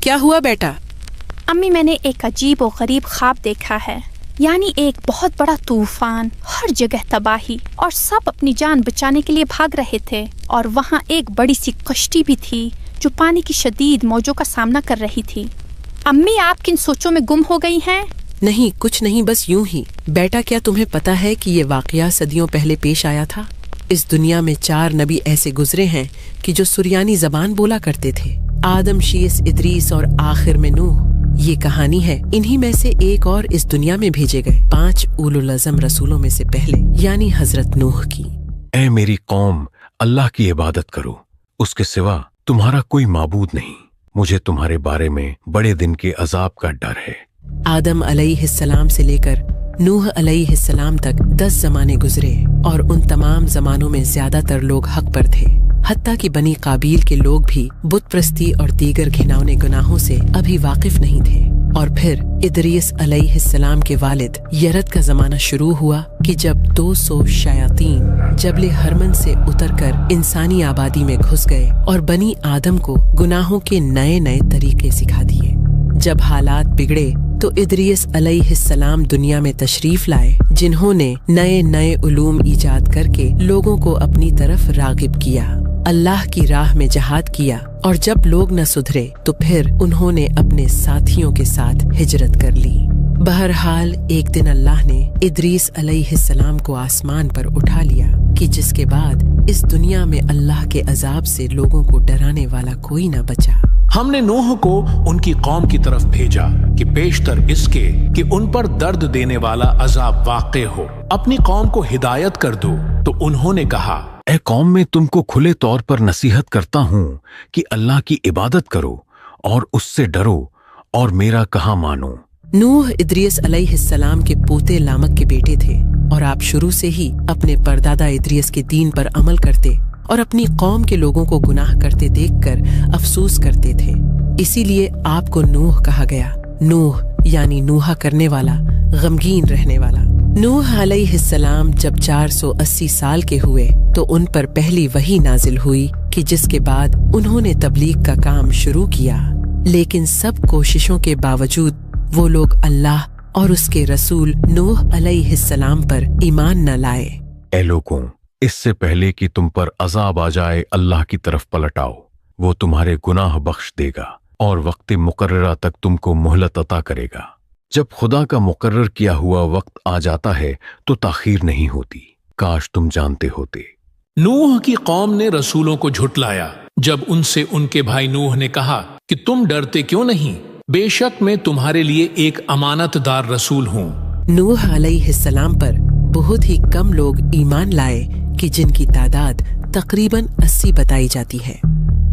S26: क्या हुआ बेटा?
S23: अम्मी, मैंने एक अजीब और गरीब ख्वाब देखा है। यानी एक बहुत बड़ा तूफान, हर जगह तबाही और सब अपनी जान बचाने के लिए भाग रहे थे। और वहाँ एक बड़ी सी कश्ती भी थी जो पानी की शदीद मौजों का सामना कर रही थी। अम्मी, आप किन सोचों में गुम हो गई हैं?
S26: नहीं, कुछ नहीं, बस यूं ही। बेटा, क्या तुम्हें पता है कि ये वाकया सदियों पहले पेश आया था? इस दुनिया में 4 नबी ऐसे गुजरे हैं कि जो सुरियानी जबान बोला करते थे। आदम, शीस, इदरीस और आखिर में नूह। ये कहानी है इन्हीं में से एक और इस दुनिया में भेजे गए 5 उलुल अज़म रसूलों में से पहले, यानी हजरत नूह की।
S1: ऐ मेरी कौम, अल्लाह की इबादत करो, उसके सिवा तुम्हारा कोई माबूद नहीं। मुझे तुम्हारे बारे में बड़े दिन के अजाब का डर है।
S26: आदम अलैहिस्सलाम से लेकर नूह अलैहिस्सलाम तक 10 जमाने गुजरे और उन तमाम जमानों में ज्यादातर लोग हक पर थे। हत्ता कि बनी काबील के लोग भी बुत प्रस्ती और दीगर घिनौने गुनाहों से अभी वाकिफ नहीं थे। और फिर इदरीस अलैहिस्सलाम के वालिद यरद का जमाना शुरू हुआ कि जब 200 शयातीन जबले हरमन से उतरकर इंसानी आबादी में घुस गए और बनी आदम को गुनाहों के नए नए तरीके सिखा दिए। जब हालात बिगड़े तो इदरीस अलैहिस्सलाम दुनिया में तशरीफ लाए, जिन्होंने नए नए उलूम इजाद करके लोगों को अपनी तरफ रागिब किया, अल्लाह की राह में जहाद किया। और जब लोग न सुधरे तो फिर उन्होंने अपने साथियों के साथ हिजरत कर ली। बहरहाल एक दिन अल्लाह ने इदरीस अलैहिस्सलाम को आसमान पर उठा लिया कि जिसके बाद इस दुनिया में अल्लाह के अजाब से लोगों को डराने वाला कोई न बचा।
S1: हमने नूह को उनकी कौम की तरफ भेजा कि पेशतर इसके कि उन पर दर्द देने वाला अजाब वाक़े हो, अपनी कौम को हिदायत कर दो। तो उन्होंने कहा, ऐ कौम, मैं तुमको खुले तौर पर नसीहत करता हूँ कि अल्लाह की इबादत करो और उससे डरो और मेरा कहा मानो।
S26: नूह इदरीस अलैहिस्सलाम के पोते लामक के बेटे थे और आप शुरू से ही अपने परदादा इदरीस के दीन पर अमल करते और अपनी कौम के लोगों को गुनाह करते देखकर अफसोस करते थे। इसीलिए आपको नूह कहा गया। नूह यानी नूहा करने वाला, गमगीन रहने वाला। नूह अलैहिस्सलाम जब 480 साल के हुए तो उन पर पहली वही नाजिल हुई कि जिसके बाद उन्होंने तबलीग का काम शुरू किया। लेकिन सब कोशिशों के बावजूद वो लोग अल्लाह और उसके रसूल नूह अलैहिस्सलाम पर ईमान न लाए।
S1: ऐ लोगों, इससे पहले कि तुम पर अजाब आ जाए, अल्लाह की तरफ पलट आओ। वो तुम्हारे गुनाह बख्श देगा और वक्त मुकर्ररा तक तुमको मोहलत अता करेगा। जब खुदा का मुकर्रर किया हुआ वक्त आ जाता है तो ताखीर नहीं होती। काश तुम जानते होते। नूह की कौम ने रसूलों को झुटलाया जब उनसे उनके भाई नूह ने कहा कि तुम डरते क्यों नहीं, बेशक मैं तुम्हारे लिए एक अमानतदार रसूल हूँ।
S26: नूह अलैहिस्सलाम पर बहुत ही कम लोग ईमान लाए कि जिनकी तादाद तकरीबन 80 बताई जाती है।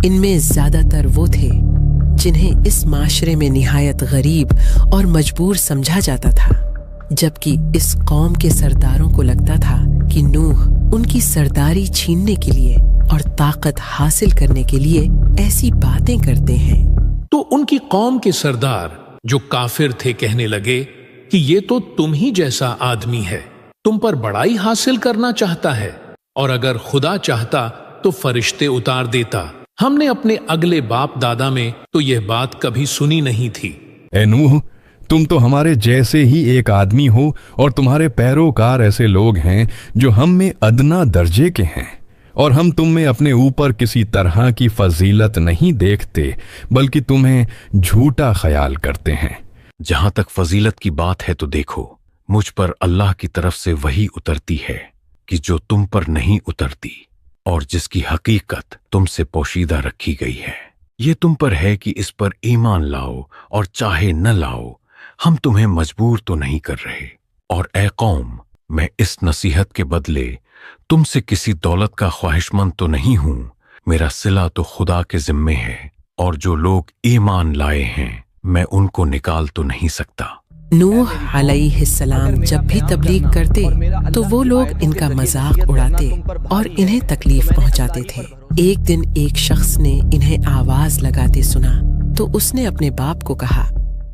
S26: इनमें ज्यादातर वो थे जिन्हें इस माशरे में निहायत गरीब और मजबूर समझा जाता था, जबकि इस कौम के सरदारों को लगता था कि नूह उनकी सरदारी छीनने के लिए और ताकत हासिल करने के लिए ऐसी बातें करते हैं।
S1: तो उनकी कौम के सरदार जो काफिर थे कहने लगे कि ये तो तुम ही जैसा आदमी है, तुम पर बड़ाई हासिल करना चाहता है, और अगर खुदा चाहता तो फरिश्ते उतार देता। हमने अपने अगले बाप दादा में तो यह बात कभी सुनी नहीं थी।
S5: ए नूह, तुम तो हमारे जैसे ही एक आदमी हो और तुम्हारे पैरोकार ऐसे लोग हैं जो हम में अदना दर्जे के हैं, और हम तुम में अपने ऊपर किसी तरह की फजीलत नहीं देखते बल्कि तुम्हें झूठा ख्याल करते हैं।
S1: जहां तक फजीलत की बात है तो देखो, मुझ पर अल्लाह की तरफ से वही उतरती है कि जो तुम पर नहीं उतरती, और जिसकी हकीकत तुमसे पोशीदा रखी गई है। ये तुम पर है कि इस पर ईमान लाओ और चाहे न लाओ, हम तुम्हें मजबूर तो नहीं कर रहे। और ए कौम, मैं इस नसीहत के बदले तुमसे किसी दौलत का ख्वाहिशमंद तो नहीं हूं। मेरा सिला तो खुदा के जिम्मे है, और जो लोग ईमान लाए हैं मैं उनको निकाल तो नहीं सकता।
S26: नूह अलैहिस्सलाम जब भी तबलीग करते तो वो लोग इनका मजाक उड़ाते और इन्हें तकलीफ पहुंचाते थे। एक दिन एक शख्स ने इन्हें आवाज लगाते सुना तो उसने अपने बाप को कहा,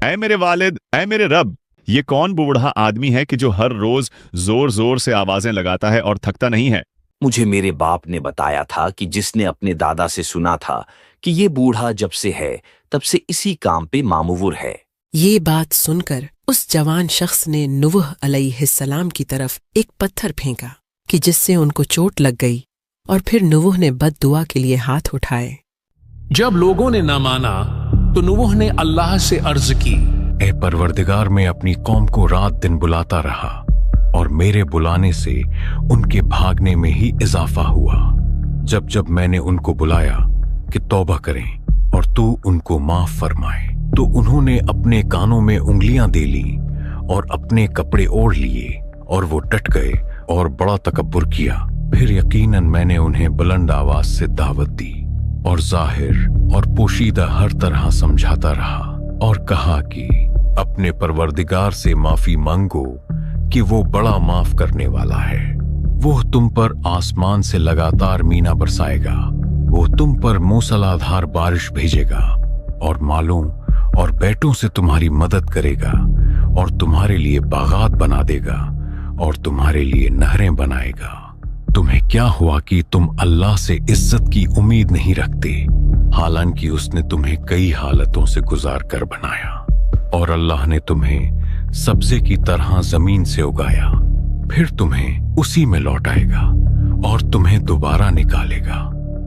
S6: ऐ मेरे वालिद, ऐ मेरे रब, ये कौन बूढ़ा आदमी है कि जो हर रोज जोर जोर से आवाजें लगाता है और थकता नहीं है?
S7: मुझे मेरे बाप ने बताया था कि जिसने अपने दादा से सुना था कि ये बूढ़ा जब से है तब से इसी काम पे मामूर है।
S26: ये बात सुनकर उस जवान शख्स ने नूह अलैहिस्सलाम की तरफ एक पत्थर फेंका कि जिससे उनको चोट लग गई, और फिर नूह ने बद्दुआ के लिए हाथ उठाए।
S1: जब लोगों ने न माना तो नूह ने अल्लाह से अर्ज की,
S5: ए परवरदिगार, मैं अपनी कौम को रात दिन बुलाता रहा और मेरे बुलाने से उनके भागने में ही इजाफा हुआ। जब जब मैंने उनको बुलाया कि तौबा करें और तू उनको माफ फरमाए, तो उन्होंने अपने कानों में उंगलियां दे ली और अपने कपड़े ओढ़ लिए और वो डट गए और बड़ा तकब्बुर किया। फिर यकीनन मैंने उन्हें बुलंद आवाज से दावत दी और जाहिर और पोशीदा हर तरह समझाता रहा और कहा कि अपने परवरदिगार से माफी मांगो कि वो बड़ा माफ करने वाला है। वो तुम पर आसमान से लगातार मीना बरसाएगा, वो तुम पर मूसलाधार बारिश भेजेगा और मालों और बेटों से तुम्हारी मदद करेगा और तुम्हारे लिए बागात बना देगा और तुम्हारे लिए नहरें बनाएगा। तुम्हें क्या हुआ कि तुम अल्लाह से इज्जत की उम्मीद नहीं रखते, हालांकि उसने तुम्हें कई हालतों से गुजार कर बनाया और अल्लाह ने तुम्हें सब्जे की तरह जमीन से उगाया, फिर तुम्हें उसी में लौटाएगा और तुम्हें दोबारा निकालेगा।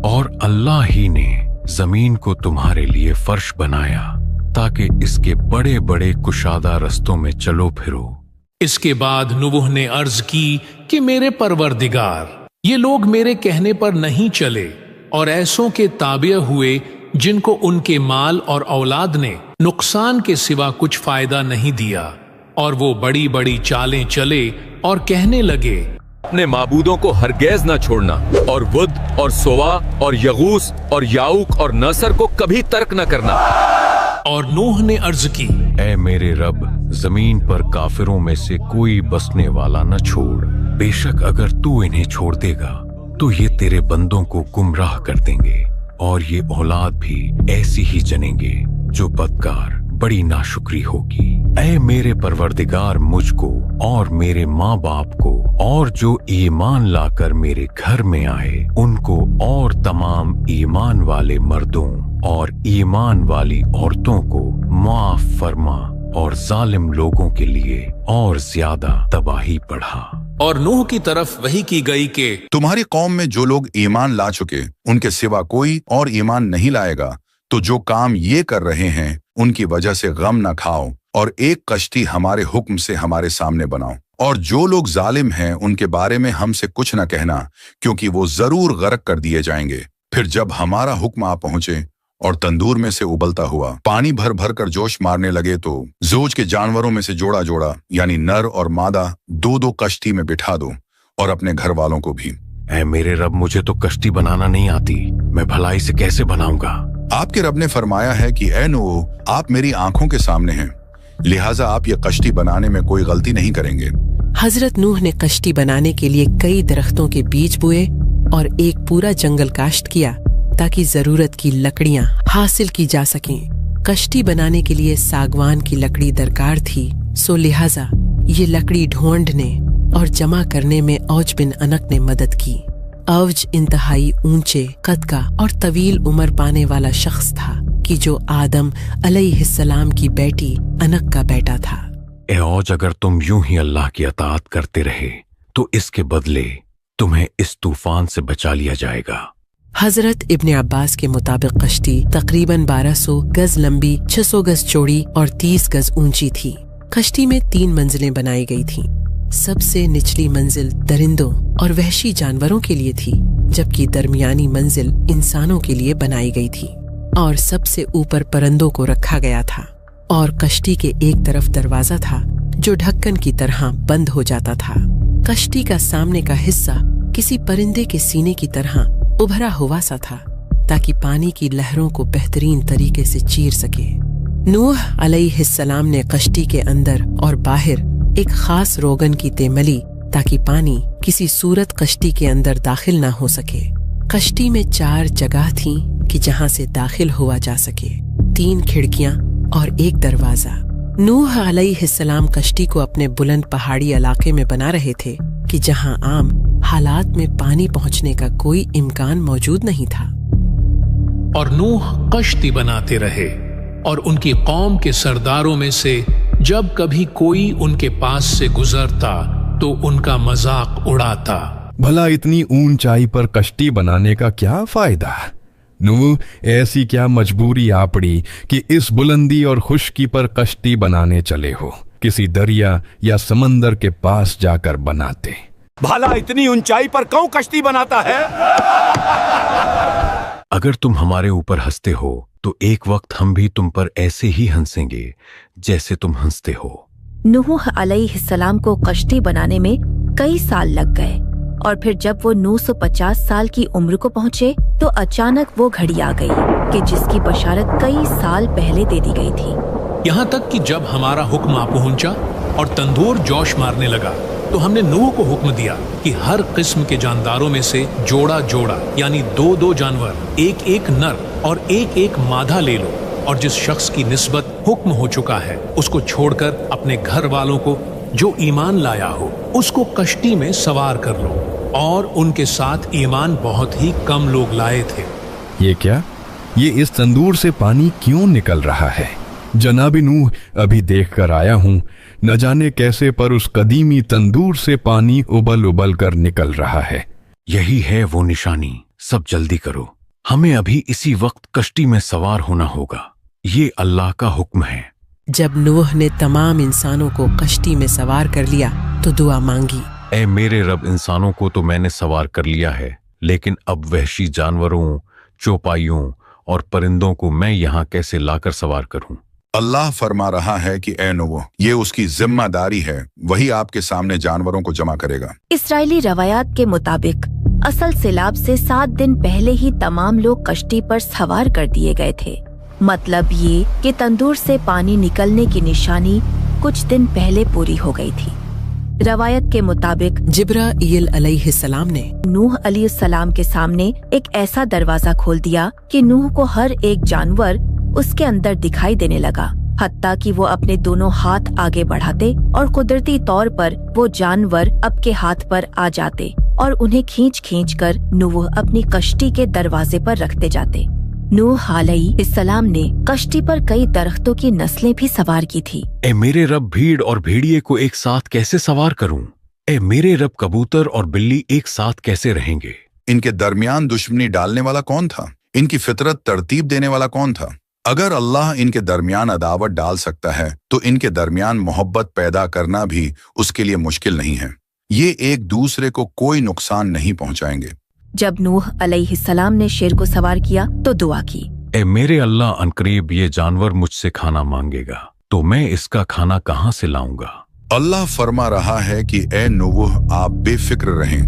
S5: और अल्लाह ही ने जमीन को तुम्हारे लिए फर्श बनाया ताकि इसके बड़े बड़े कुशादा रस्तों में चलो फिरो।
S1: इसके बाद नूह ने अर्ज की कि मेरे परवरदिगार, ये लोग मेरे कहने पर नहीं चले और ऐसों के ताबे हुए जिनको उनके माल और औलाद ने नुकसान के सिवा कुछ फायदा नहीं दिया, और वो बड़ी बड़ी चालें चले और कहने लगे,
S2: अपने माबूदों को हरगिज़ न छोड़ना और वुद और सोवा और यगूस और याऊक और नसर को कभी तर्क न करना।
S1: और नूह ने अर्ज की,
S5: ऐ मेरे रब, जमीन पर काफिरों में से कोई बसने वाला न छोड़। बेशक अगर तू इन्हें छोड़ देगा तो ये तेरे बंदों को गुमराह कर देंगे और ये औलाद भी ऐसी ही जनेंगे जो बदकार बड़ी नाशुक्री होगी। ऐ मेरे परवरदिगार, मुझको और मेरे माँ बाप को और जो ईमान लाकर मेरे घर में आए उनको और तमाम ईमान वाले मर्दों और ईमान वाली औरतों को माफ फरमा और जालिम लोगों के लिए और ज्यादा तबाही बढ़ा।
S1: और नूह की तरफ वही की गई कि
S4: तुम्हारी कौम में जो लोग ईमान ला चुके उनके सिवा कोई और ईमान नहीं लाएगा, तो जो काम ये कर रहे हैं उनकी वजह से गम न खाओ और एक कश्ती हमारे हुक्म से हमारे सामने बनाओ। और जो लोग जालिम हैं उनके बारे में हमसे कुछ न कहना, क्योंकि वो जरूर गर्क कर दिए जाएंगे। फिर जब हमारा हुक्म आ पहुंचे और तंदूर में से उबलता हुआ पानी भर भर कर जोश मारने लगे, तो जोज के जानवरों में से जोड़ा जोड़ा यानी नर और मादा दो दो कश्ती में बिठा दो और अपने घर वालों को भी।
S5: ऐ मेरे रब, मुझे तो कश्ती बनाना नहीं आती, मैं भलाई से कैसे बनाऊंगा?
S4: आपके रब ने फरमाया है कि ऐ नूह, आप मेरी आंखों के सामने हैं, लिहाजा आप ये कश्ती बनाने में कोई गलती नहीं करेंगे।
S26: हजरत नूह ने कश्ती बनाने के लिए कई दरख्तों के बीज बोए और एक पूरा जंगल काश्त किया ताकि जरूरत की लकड़ियां हासिल की जा सकें। कश्ती बनाने के लिए सागवान की लकड़ी दरकार थी, सो लिहाजा ये लकड़ी ढूंढने और जमा करने में औज बिन अनक ने मदद की। औज इंतहाई ऊंचे कद का और तवील उम्र पाने वाला शख्स था कि जो आदम अलैहिस्सलाम की बेटी अनक का बेटा था।
S5: ए औज, अगर तुम यूं ही अल्लाह की अताअत करते रहे तो इसके बदले तुम्हें इस तूफान से बचा लिया जाएगा।
S26: हजरत इब्ने अब्बास के मुताबिक कश्ती तकरीबन 1200 गज लंबी, 600 गज चौड़ी और 30 गज ऊंची थी। कश्ती में 3 मंजिलें बनाई गई थीं। सबसे निचली मंजिल दरिंदों और वहशी जानवरों के लिए थी, जबकि दरमियानी मंजिल इंसानों के लिए बनाई गई थी और सबसे ऊपर परिंदों को रखा गया था। और कश्ती के एक तरफ दरवाजा था जो ढक्कन की तरह बंद हो जाता था। कश्ती का सामने का हिस्सा किसी परिंदे के सीने की तरह उभरा हुआ सा था ताकि पानी की लहरों को बेहतरीन तरीके से चीर सके। नूह अलैहिस्सलाम ने कश्ती के अंदर और बाहर एक खास रोगन की तेमली ताकि पानी किसी सूरत कश्ती के अंदर दाखिल ना हो सके। कश्ती में 4 जगह थीं कि जहां से दाखिल हुआ जा सके, 3 खिड़कियां और 1 दरवाजा। नूह अलैहिस्सलाम कश्ती को अपने बुलंद पहाड़ी इलाके में बना रहे थे कि जहां आम हालात में पानी पहुंचने का कोई इम्कान मौजूद नहीं था।
S1: और नूह कश्ती बनाते रहे और उनकी कौम के सरदारों में से जब कभी कोई उनके पास से गुजरता तो उनका मजाक उड़ाता।
S5: भला इतनी ऊंचाई पर कश्ती बनाने का क्या फायदा? नूह, ऐसी क्या मजबूरी आ पड़ी कि इस बुलंदी और खुश्की पर कश्ती बनाने चले हो? किसी दरिया या समंदर के पास जाकर बनाते।
S8: भला इतनी ऊंचाई पर कौन कश्ती बनाता है?
S2: अगर तुम हमारे ऊपर हंसते हो तो एक वक्त हम भी तुम पर ऐसे ही हंसेंगे जैसे तुम हंसते हो।
S10: नूह अलैहिस्सलाम को कश्ती बनाने में कई साल लग गए और फिर जब वो 950 साल की उम्र को पहुँचे तो अचानक वो घड़ी आ गई कि जिसकी बशारत कई साल पहले दे दी गई थी।
S1: यहाँ तक कि जब हमारा हुक्म आ पहुंचा और तंदूर जोश मारने लगा तो हमने नूह को हुक्म दिया कि हर किस्म के जानदारों में से जोड़ा जोड़ा यानी 2-2 जानवर, एक एक नर और एक एक मादा ले लो, और जिस शख्स की निस्बत हुक्म हो चुका है उसको छोड़कर अपने घर वालों को जो ईमान लाया हो उसको कश्ती में सवार कर लो। और उनके साथ ईमान बहुत ही कम लोग लाए थे।
S5: ये क्या? ये इस तंदूर से पानी क्यों निकल रहा है? जनाब नूह, अभी देख कर आया हूँ, न जाने कैसे पर उस कदीमी तंदूर से पानी उबल उबल कर निकल रहा है।
S2: यही है वो निशानी, सब जल्दी करो, हमें अभी इसी वक्त कश्ती में सवार होना होगा, ये अल्लाह का हुक्म है।
S26: जब नूह ने तमाम इंसानों को कश्ती में सवार कर लिया तो दुआ मांगी,
S2: ऐ मेरे रब, इंसानों को तो मैंने सवार कर लिया है, लेकिन अब वहशी जानवरों, चौपाइयों और परिंदों को मैं यहाँ कैसे लाकर सवार करूं?
S4: अल्लाह फरमा रहा है कि ऐ नूह, ये उसकी जिम्मेदारी है, वही आपके सामने जानवरों को जमा करेगा।
S10: इसराइली रवायात के मुताबिक असल सैलाब से 7 दिन पहले ही तमाम लोग कश्ती पर सवार कर दिए गए थे। मतलब ये कि तंदूर से पानी निकलने की निशानी कुछ दिन पहले पूरी हो गई थी। रवायत के मुताबिक
S26: जिब्राईल अलैहिस्सलाम ने
S10: नूह अलैहिस्सलाम के सामने एक ऐसा दरवाजा खोल दिया कि नूह को हर एक जानवर उसके अंदर दिखाई देने लगा, हत्ता कि वो अपने दोनों हाथ आगे बढ़ाते और कुदरती तौर पर वो जानवर अब के हाथ पर आ जाते और उन्हें खींच खींच कर नूह अपनी कश्ती के दरवाजे पर रखते जाते। नूह अलैहिस्सलाम ने कश्ती पर कई दरख्तों की नस्लें भी सवार की थी।
S2: ए मेरे रब, भीड़ और भेड़िए को एक साथ कैसे सवार करूं? ए मेरे रब, कबूतर और बिल्ली एक साथ कैसे रहेंगे?
S4: इनके दरमियान दुश्मनी डालने वाला कौन था? इनकी फितरत तरतीब देने वाला कौन था? अगर अल्लाह इनके दरमियान अदावत डाल सकता है तो इनके दरमियान मोहब्बत पैदा करना भी उसके लिए मुश्किल नहीं है। ये एक दूसरे को कोई नुकसान नहीं पहुंचाएंगे।
S10: जब नूह अलैहिस्सलाम ने शेर को सवार किया तो दुआ की,
S2: ए मेरे अल्लाह, अनकरीब ये जानवर मुझसे खाना मांगेगा तो मैं इसका खाना कहाँ से लाऊंगा?
S4: अल्लाह फरमा रहा है कि ए नूह, आप बेफिक्र रहें,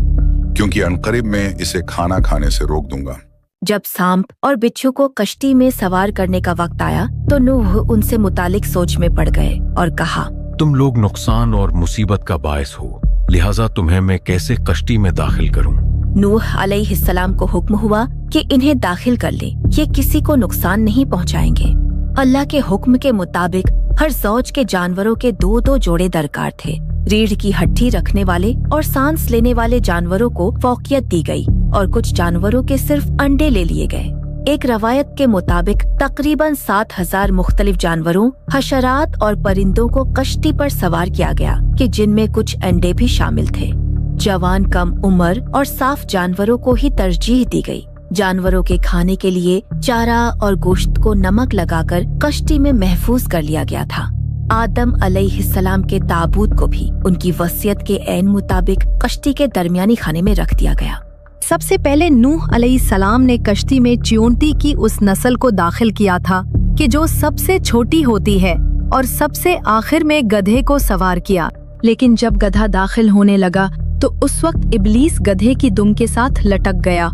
S4: क्योंकि अनकरीब मैं इसे खाना खाने से रोक दूंगा।
S10: जब सांप और बिच्छू को कश्ती में सवार करने का वक्त आया तो नूह उनसे मुतालिक सोच में पड़ गए और कहा,
S2: तुम लोग नुकसान और मुसीबत का बायस हो, लिहाजा तुम्हें मैं कैसे कश्ती में दाखिल करूं?
S10: नूह अलैहिस्सलाम को हुक्म हुआ कि इन्हें दाखिल कर ले, ये किसी को नुकसान नहीं पहुंचाएंगे। अल्लाह के हुक्म के मुताबिक हर ज़ौज के जानवरों के 2-2 जोड़े दरकार थे। रीढ़ की हड्डी रखने वाले और सांस लेने वाले जानवरों को फौकियत दी गई और कुछ जानवरों के सिर्फ अंडे ले लिए गए। एक रवायत के मुताबिक तकरीबन 7000 मुख्तलिफ जानवरों, हशरात और परिंदों को कश्ती पर सवार किया गया कि जिनमें कुछ अंडे भी शामिल थे। जवान, कम उम्र और साफ जानवरों को ही तरजीह दी गई। जानवरों के खाने के लिए चारा और गोश्त को नमक लगाकर कश्ती में महफूज कर लिया गया था। आदम अलैहिस्सलाम के ताबूत को भी उनकी वसीयत के ऐन मुताबिक कश्ती के दरमियानी खाने में रख दिया गया।
S9: सबसे पहले नूह अलैहिस्सलाम ने कश्ती में च्योंटी की उस नस्ल को दाखिल किया था कि जो सबसे छोटी होती है, और सबसे आखिर में गधे को सवार किया। लेकिन जब गधा दाखिल होने लगा तो उस वक्त इब्लीस गधे की दुम के साथ लटक गया।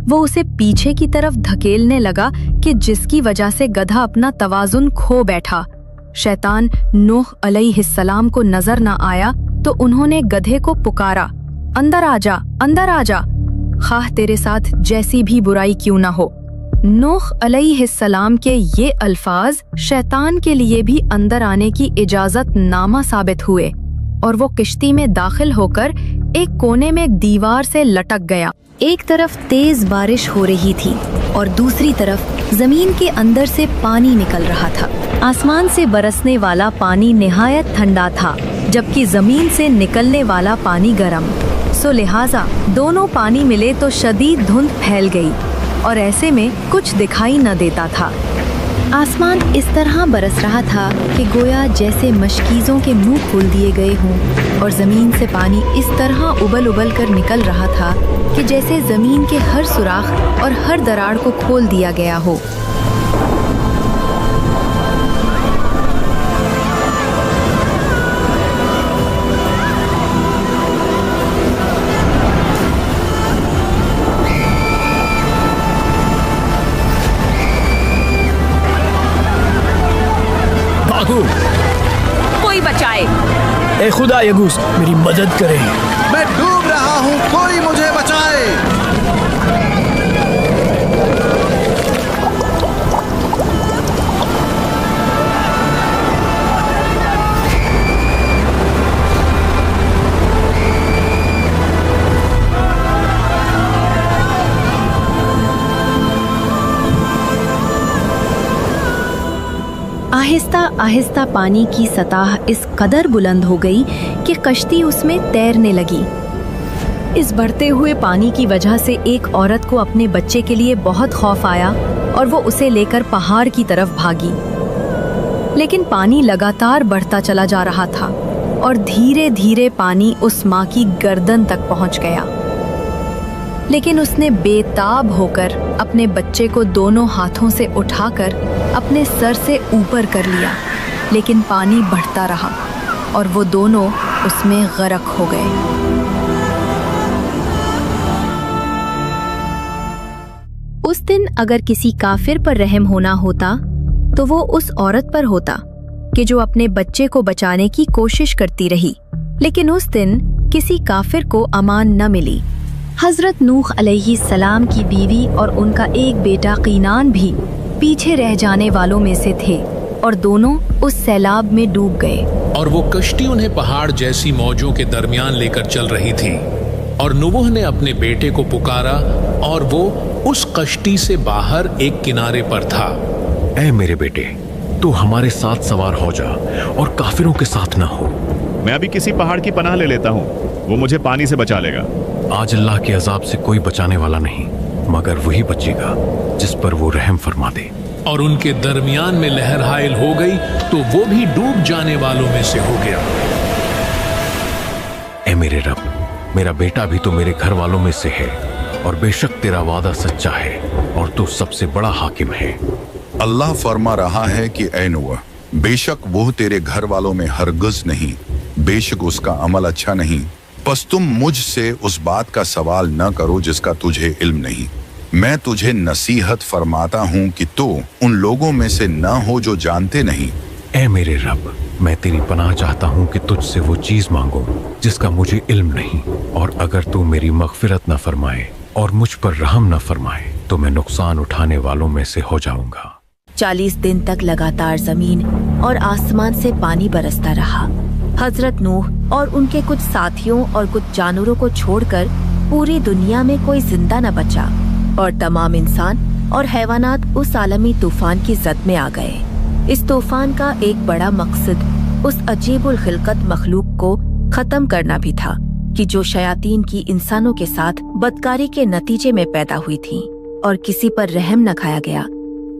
S9: वो उसे पीछे की तरफ धकेलने लगा कि जिसकी वजह से गधा अपना तवाजुन खो बैठा। शैतान नूह अलैहिस्सलाम को नजर न आया तो उन्होंने गधे को पुकारा, अंदर आजा, अंदर आजा, खाह तेरे साथ जैसी भी बुराई क्यों न हो। नूह अलैहिस्सलाम के ये अल्फाज शैतान के लिए भी अंदर आने की इजाजत नामा साबित हुए और वो किश्ती में दाखिल होकर एक कोने में दीवार से लटक गया। एक तरफ तेज बारिश हो रही थी और दूसरी तरफ जमीन के अंदर से पानी निकल रहा था। आसमान से बरसने वाला पानी निहायत ठंडा था, जबकि जमीन से निकलने वाला पानी गर्म। सो लिहाजा दोनों पानी मिले तो शदीद धुंध फैल गई। और ऐसे में कुछ दिखाई न देता था। आसमान इस तरह बरस रहा था कि गोया जैसे मशकीज़ों के मुंह खोल दिए गए हों, और ज़मीन से पानी इस तरह उबल उबल कर निकल रहा था कि जैसे ज़मीन के हर सुराख और हर दरार को खोल दिया गया हो।
S16: कोई बचाए।
S24: ए खुदा यगूस, मेरी मदद करे।
S25: मैं डूब रहा हूँ, कोई मुझे बचाए।
S9: आहिस्ता आहिस्ता पानी की सतह इस कदर बुलंद हो गई कि कश्ती उसमें तैरने लगी। इस बढ़ते हुए पानी की वजह से एक औरत को अपने बच्चे के लिए बहुत खौफ आया और वो उसे लेकर पहाड़ की तरफ भागी। लेकिन पानी लगातार बढ़ता चला जा रहा था और धीरे धीरे पानी उस माँ की गर्दन तक पहुँच गया। लेकिन उसने बेताब होकर अपने बच्चे को दोनों हाथों से उठाकर अपने सर से ऊपर कर लिया, लेकिन पानी बढ़ता रहा और वो दोनों उसमें गर्क हो गए। उस दिन अगर किसी काफिर पर रहम होना होता तो वो उस औरत पर होता कि जो अपने बच्चे को बचाने की कोशिश करती रही, लेकिन उस दिन किसी काफिर को अमान न मिली। हजरत नूह अलैहिस्सलाम की बीवी और उनका एक बेटा कीनान भी पीछे रह जाने वालों में से थे और दोनों उस सैलाब में डूब गए।
S1: और वो कश्ती उन्हें पहाड़ जैसी मौजों के दरमियान लेकर चल रही थी, और नूह ने अपने बेटे को पुकारा और वो उस कश्ती से बाहर एक किनारे पर था।
S2: ऐ मेरे बेटे, तू हमारे साथ सवार हो जा और काफिरों के साथ ना हो।
S6: मैं अभी किसी पहाड़ की पनाह ले लेता हूँ, वो मुझे पानी से बचा लेगा।
S2: आज अल्लाह के अजाब से कोई बचाने वाला नहीं मगर वही बचेगा जिस पर वो रहम फरमा दे।
S1: और उनके दरमियान में लहर हायल हो गई तो वो भी डूब जाने वालों में से हो गया।
S2: ऐ मेरे रब, मेरा बेटा भी तो मेरे घर वालों में से है और बेशक तेरा वादा सच्चा है और तू सबसे बड़ा हाकिम है।
S4: अल्लाह फरमा रहा है कि ऐ नूह, बेशक वो तेरे घर वालों में हरगिज़ नहीं, बेशक उसका अमल अच्छा नहीं। बस तुम मुझसे उस बात का सवाल न करो जिसका तुझे इल्म नहीं। मैं तुझे नसीहत फरमाता हूँ कि तू उन लोगों में से न हो जो जानते नहीं।
S2: ऐ मेरे रब, मैं तेरी पनाह चाहता हूँ कि तुझसे वो चीज मांगो जिसका मुझे इल्म नहीं, और अगर तू मेरी मगफिरत न फरमाए और मुझ पर रहम न फरमाए तो मैं नुकसान उठाने वालों में से हो जाऊंगा।
S10: 40 दिन तक लगातार जमीन और आसमान से पानी बरसता रहा। हजरत नूह और उनके कुछ साथियों और कुछ जानवरों को छोड़कर पूरी दुनिया में कोई जिंदा न बचा और तमाम इंसान और हैवानात उस आलमी तूफान की जद में आ गए। इस तूफान का एक बड़ा मकसद उस अजीबुल खिलकत मखलूक को खत्म करना भी था कि जो शयातीन की इंसानों के साथ बदकारी के नतीजे में पैदा हुई थी और किसी पर रहम न खाया गया।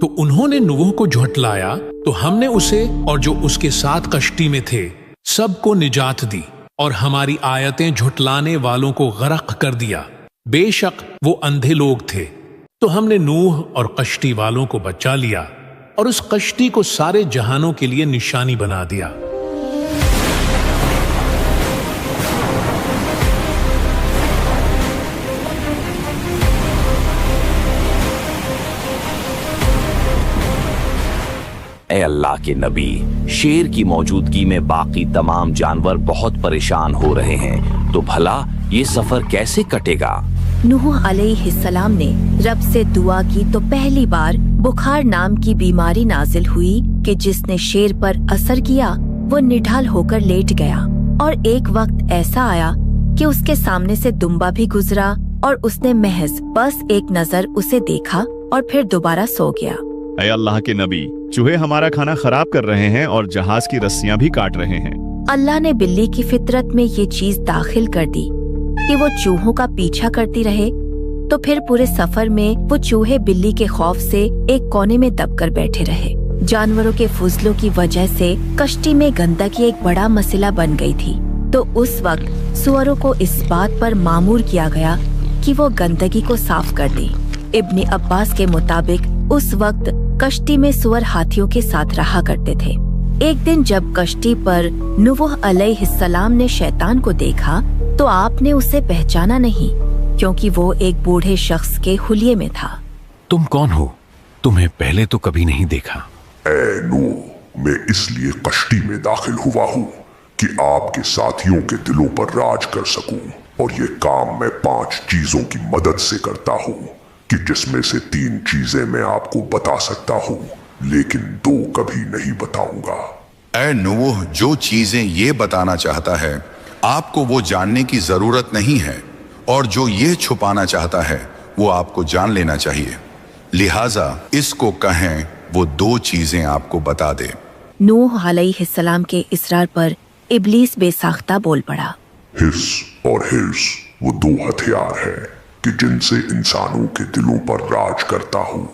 S1: तो उन्होंने नूह को झुठलाया तो हमने उसे और जो उसके साथ कश्ती में थे सबको निजात दी और हमारी आयतें झुठलाने वालों को गर्क कर दिया। बेशक वो अंधे लोग थे। तो हमने नूह और कश्ती वालों को बचा लिया और उस कश्ती को सारे जहानों के लिए निशानी बना दिया।
S7: ए अल्लाह के नबी, शेर की मौजूदगी में बाकी तमाम जानवर बहुत परेशान हो रहे हैं, तो भला ये सफर कैसे कटेगा?
S10: नूह अलैहिस्सलाम ने रब से दुआ की तो पहली बार बुखार नाम की बीमारी नाजिल हुई कि जिसने शेर पर असर किया। वो निढाल होकर लेट गया और एक वक्त ऐसा आया कि उसके सामने से दुम्बा भी गुजरा और उसने महज बस एक नजर उसे देखा और फिर दोबारा सो गया।
S6: ऐ अल्लाह के नबी, चूहे हमारा खाना खराब कर रहे हैं और जहाज की रस्सियां भी काट रहे हैं।
S10: अल्लाह ने बिल्ली की फितरत में ये चीज दाखिल कर दी कि वो चूहों का पीछा करती रहे, तो फिर पूरे सफर में वो चूहे बिल्ली के खौफ से एक कोने में दबकर बैठे रहे। जानवरों के फुजलों की वजह से कश्ती में गंदगी एक बड़ा मसला बन गई थी। तो उस वक्त सुअरों को इस बात पर मामूर किया गया कि वो गंदगी को साफ कर दे। इब्ने अब्बास के मुताबिक उस वक्त कश्ती में सुअर हाथियों के साथ रहा करते थे। एक दिन जब कश्ती पर नूह अलैहिस्सलाम ने शैतान को देखा तो आपने उसे पहचाना नहीं, क्योंकि वो एक बूढ़े शख्स के हुलिये में था।
S2: तुम कौन हो? तुम्हें पहले तो कभी नहीं देखा।
S11: ऐ नूह, मैं इसलिए कश्ती में दाखिल हुआ हूँ कि आपके साथियों के दिलों पर राज कर सकूं, और ये काम मैं 5 चीजों की मदद से करता हूँ, कि जिसमें से 3 चीजें मैं आपको बता सकता हूँ, लेकिन 2 कभी नहीं बताऊंगा।
S4: ऐ नूह, जो चीजें ये बताना चाहता है आपको वो जानने की जरूरत नहीं है, और जो ये छुपाना चाहता है वो आपको जान लेना चाहिए। लिहाजा इसको कहें वो 2 चीजें आपको बता दे।
S10: नूह अलैहिस्सलाम के इसरार पर इब्लीस बेसाख्ता बोल पड़ा।
S11: हिस और हिर्स वो 2 हथियार हैं कि जिनसे इंसानों के दिलों पर राज करता हूँ।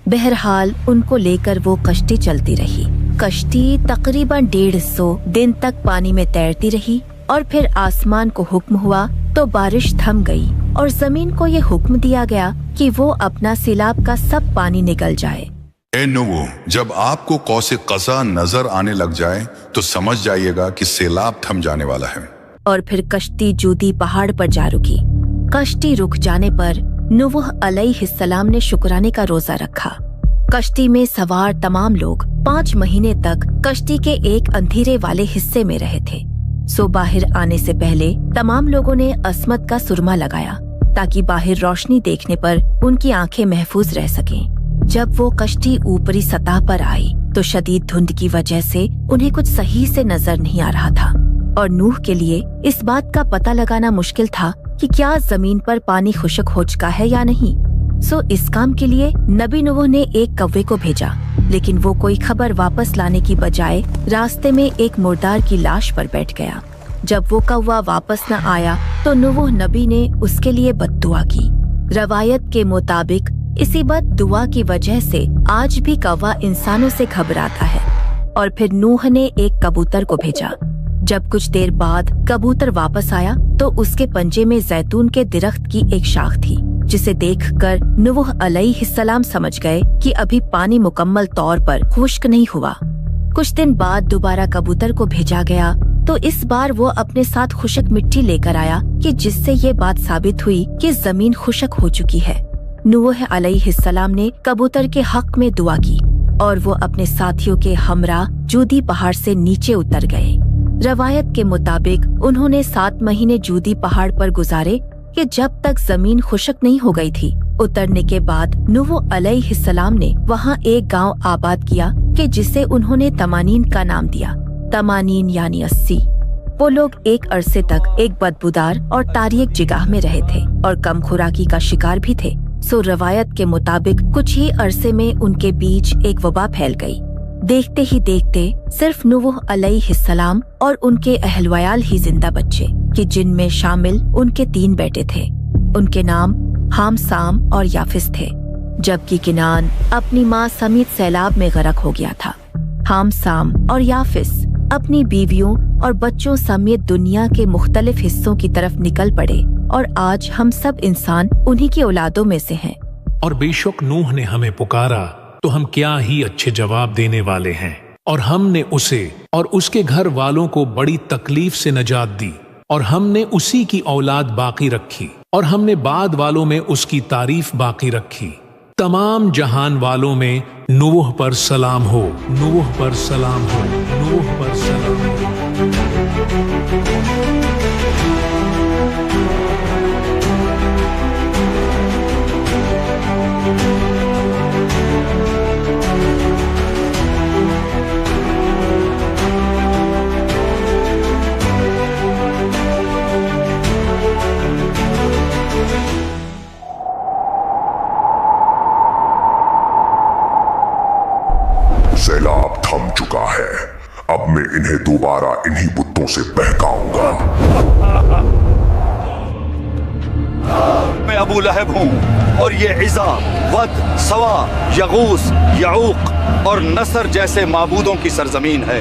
S10: बहरहाल उनको लेकर वो कश्ती चलती रही। कश्ती तकरीबन 150 दिन तक पानी में तैरती रही, और फिर आसमान को हुक्म हुआ तो बारिश थम गई, और जमीन को ये हुक्म दिया गया कि वो अपना सिलाब का सब पानी निगल जाए।
S4: ए नूह, जब आपको कौसे क़ज़ा नजर आने लग जाए तो समझ जाइएगा कि सैलाब थम जाने वाला है।
S10: और फिर कश्ती जूदी पहाड़ पर जा रुकी। कश्ती रुक जाने पर नूह अलैहिस्सलाम ने शुक्राने का रोजा रखा। कश्ती में सवार तमाम लोग 5 महीने तक कश्ती के एक अंधेरे वाले हिस्से में रहे थे। सो बाहर आने से पहले तमाम लोगों ने अस्मत का सुरमा लगाया, ताकि बाहर रोशनी देखने पर उनकी आंखें महफूज रह सकें। जब वो कश्ती ऊपरी सतह पर आई तो शदीद धुंध की वजह से उन्हें कुछ सही से नजर नहीं आ रहा था, और नूह के लिए इस बात का पता लगाना मुश्किल था कि क्या जमीन पर पानी खुश्क हो चुका है या नहीं। सो इस काम के लिए नबी नूह ने एक कौवे को भेजा, लेकिन वो कोई खबर वापस लाने की बजाय रास्ते में एक मुर्दार की लाश पर बैठ गया। जब वो कौवा वापस न आया तो नूह नबी ने उसके लिए बद्दुआ की। रवायत के मुताबिक इसी बद्दुआ की वजह से आज भी कौवा इंसानों से घबराता है। और फिर नूह ने एक कबूतर को भेजा। जब कुछ देर बाद कबूतर वापस आया तो उसके पंजे में जैतून के दरख्त की एक शाख थी, जिसे देखकर नूह अलैहिस्सलाम समझ गए कि अभी पानी मुकम्मल तौर पर खुश्क नहीं हुआ। कुछ दिन बाद दोबारा कबूतर को भेजा गया तो इस बार वो अपने साथ खुश्क मिट्टी लेकर आया, कि जिससे ये बात साबित हुई कि जमीन खुश्क हो चुकी है। नूह अलैहिस्सलाम ने कबूतर के हक में दुआ की, और वो अपने साथियों के हमरा जूदी पहाड़ से नीचे उतर गए। रवायत के मुताबिक उन्होंने 7 महीने जूदी पहाड़ पर गुजारे, कि जब तक जमीन खुश्क नहीं हो गई थी। उतरने के बाद नूह अलैहिस्सलाम ने वहाँ एक गांव आबाद किया, कि जिसे उन्होंने तमानीन का नाम दिया। तमानीन यानी 80। वो लोग एक अरसे तक एक बदबूदार और तारीक जगह में रहे थे, और कम खुराकी का शिकार भी थे। सो रवायत के मुताबिक कुछ ही अरसे में उनके बीच एक वबा फैल गई। देखते ही देखते सिर्फ नूह अलैहिस्सलाम और उनके अहलवयाल ही जिंदा बचे, कि जिनमें शामिल उनके 3 बेटे थे। उनके नाम हाम, साम और याफिस थे, जबकि किनान अपनी माँ समेत सैलाब में गरक हो गया था। हाम, साम और याफिस अपनी बीवियों और बच्चों समेत दुनिया के मुख्तलिफ हिस्सों की तरफ निकल पड़े, और आज हम सब इंसान उन्हीं की औलादों में से हैं।
S1: और बेशक नूह ने हमें पुकारा तो हम क्या ही अच्छे जवाब देने वाले हैं, और हमने उसे और उसके घर वालों को बड़ी तकलीफ से नजात दी, और हमने उसी की औलाद बाकी रखी, और हमने बाद वालों में उसकी तारीफ बाकी रखी। तमाम जहान वालों में नूह पर सलाम हो, नूह पर सलाम हो, नूह पर सलाम हो।
S11: सैलाब थम चुका है, अब मैं इन्हें दोबारा इन्हीं बुतों से बहकाऊंगा।
S12: मैं अबू लहब हूँ और ये इज़ा, वद, सवा, यगूस, यऊक और नसर जैसे माबूदों की सरजमीन है।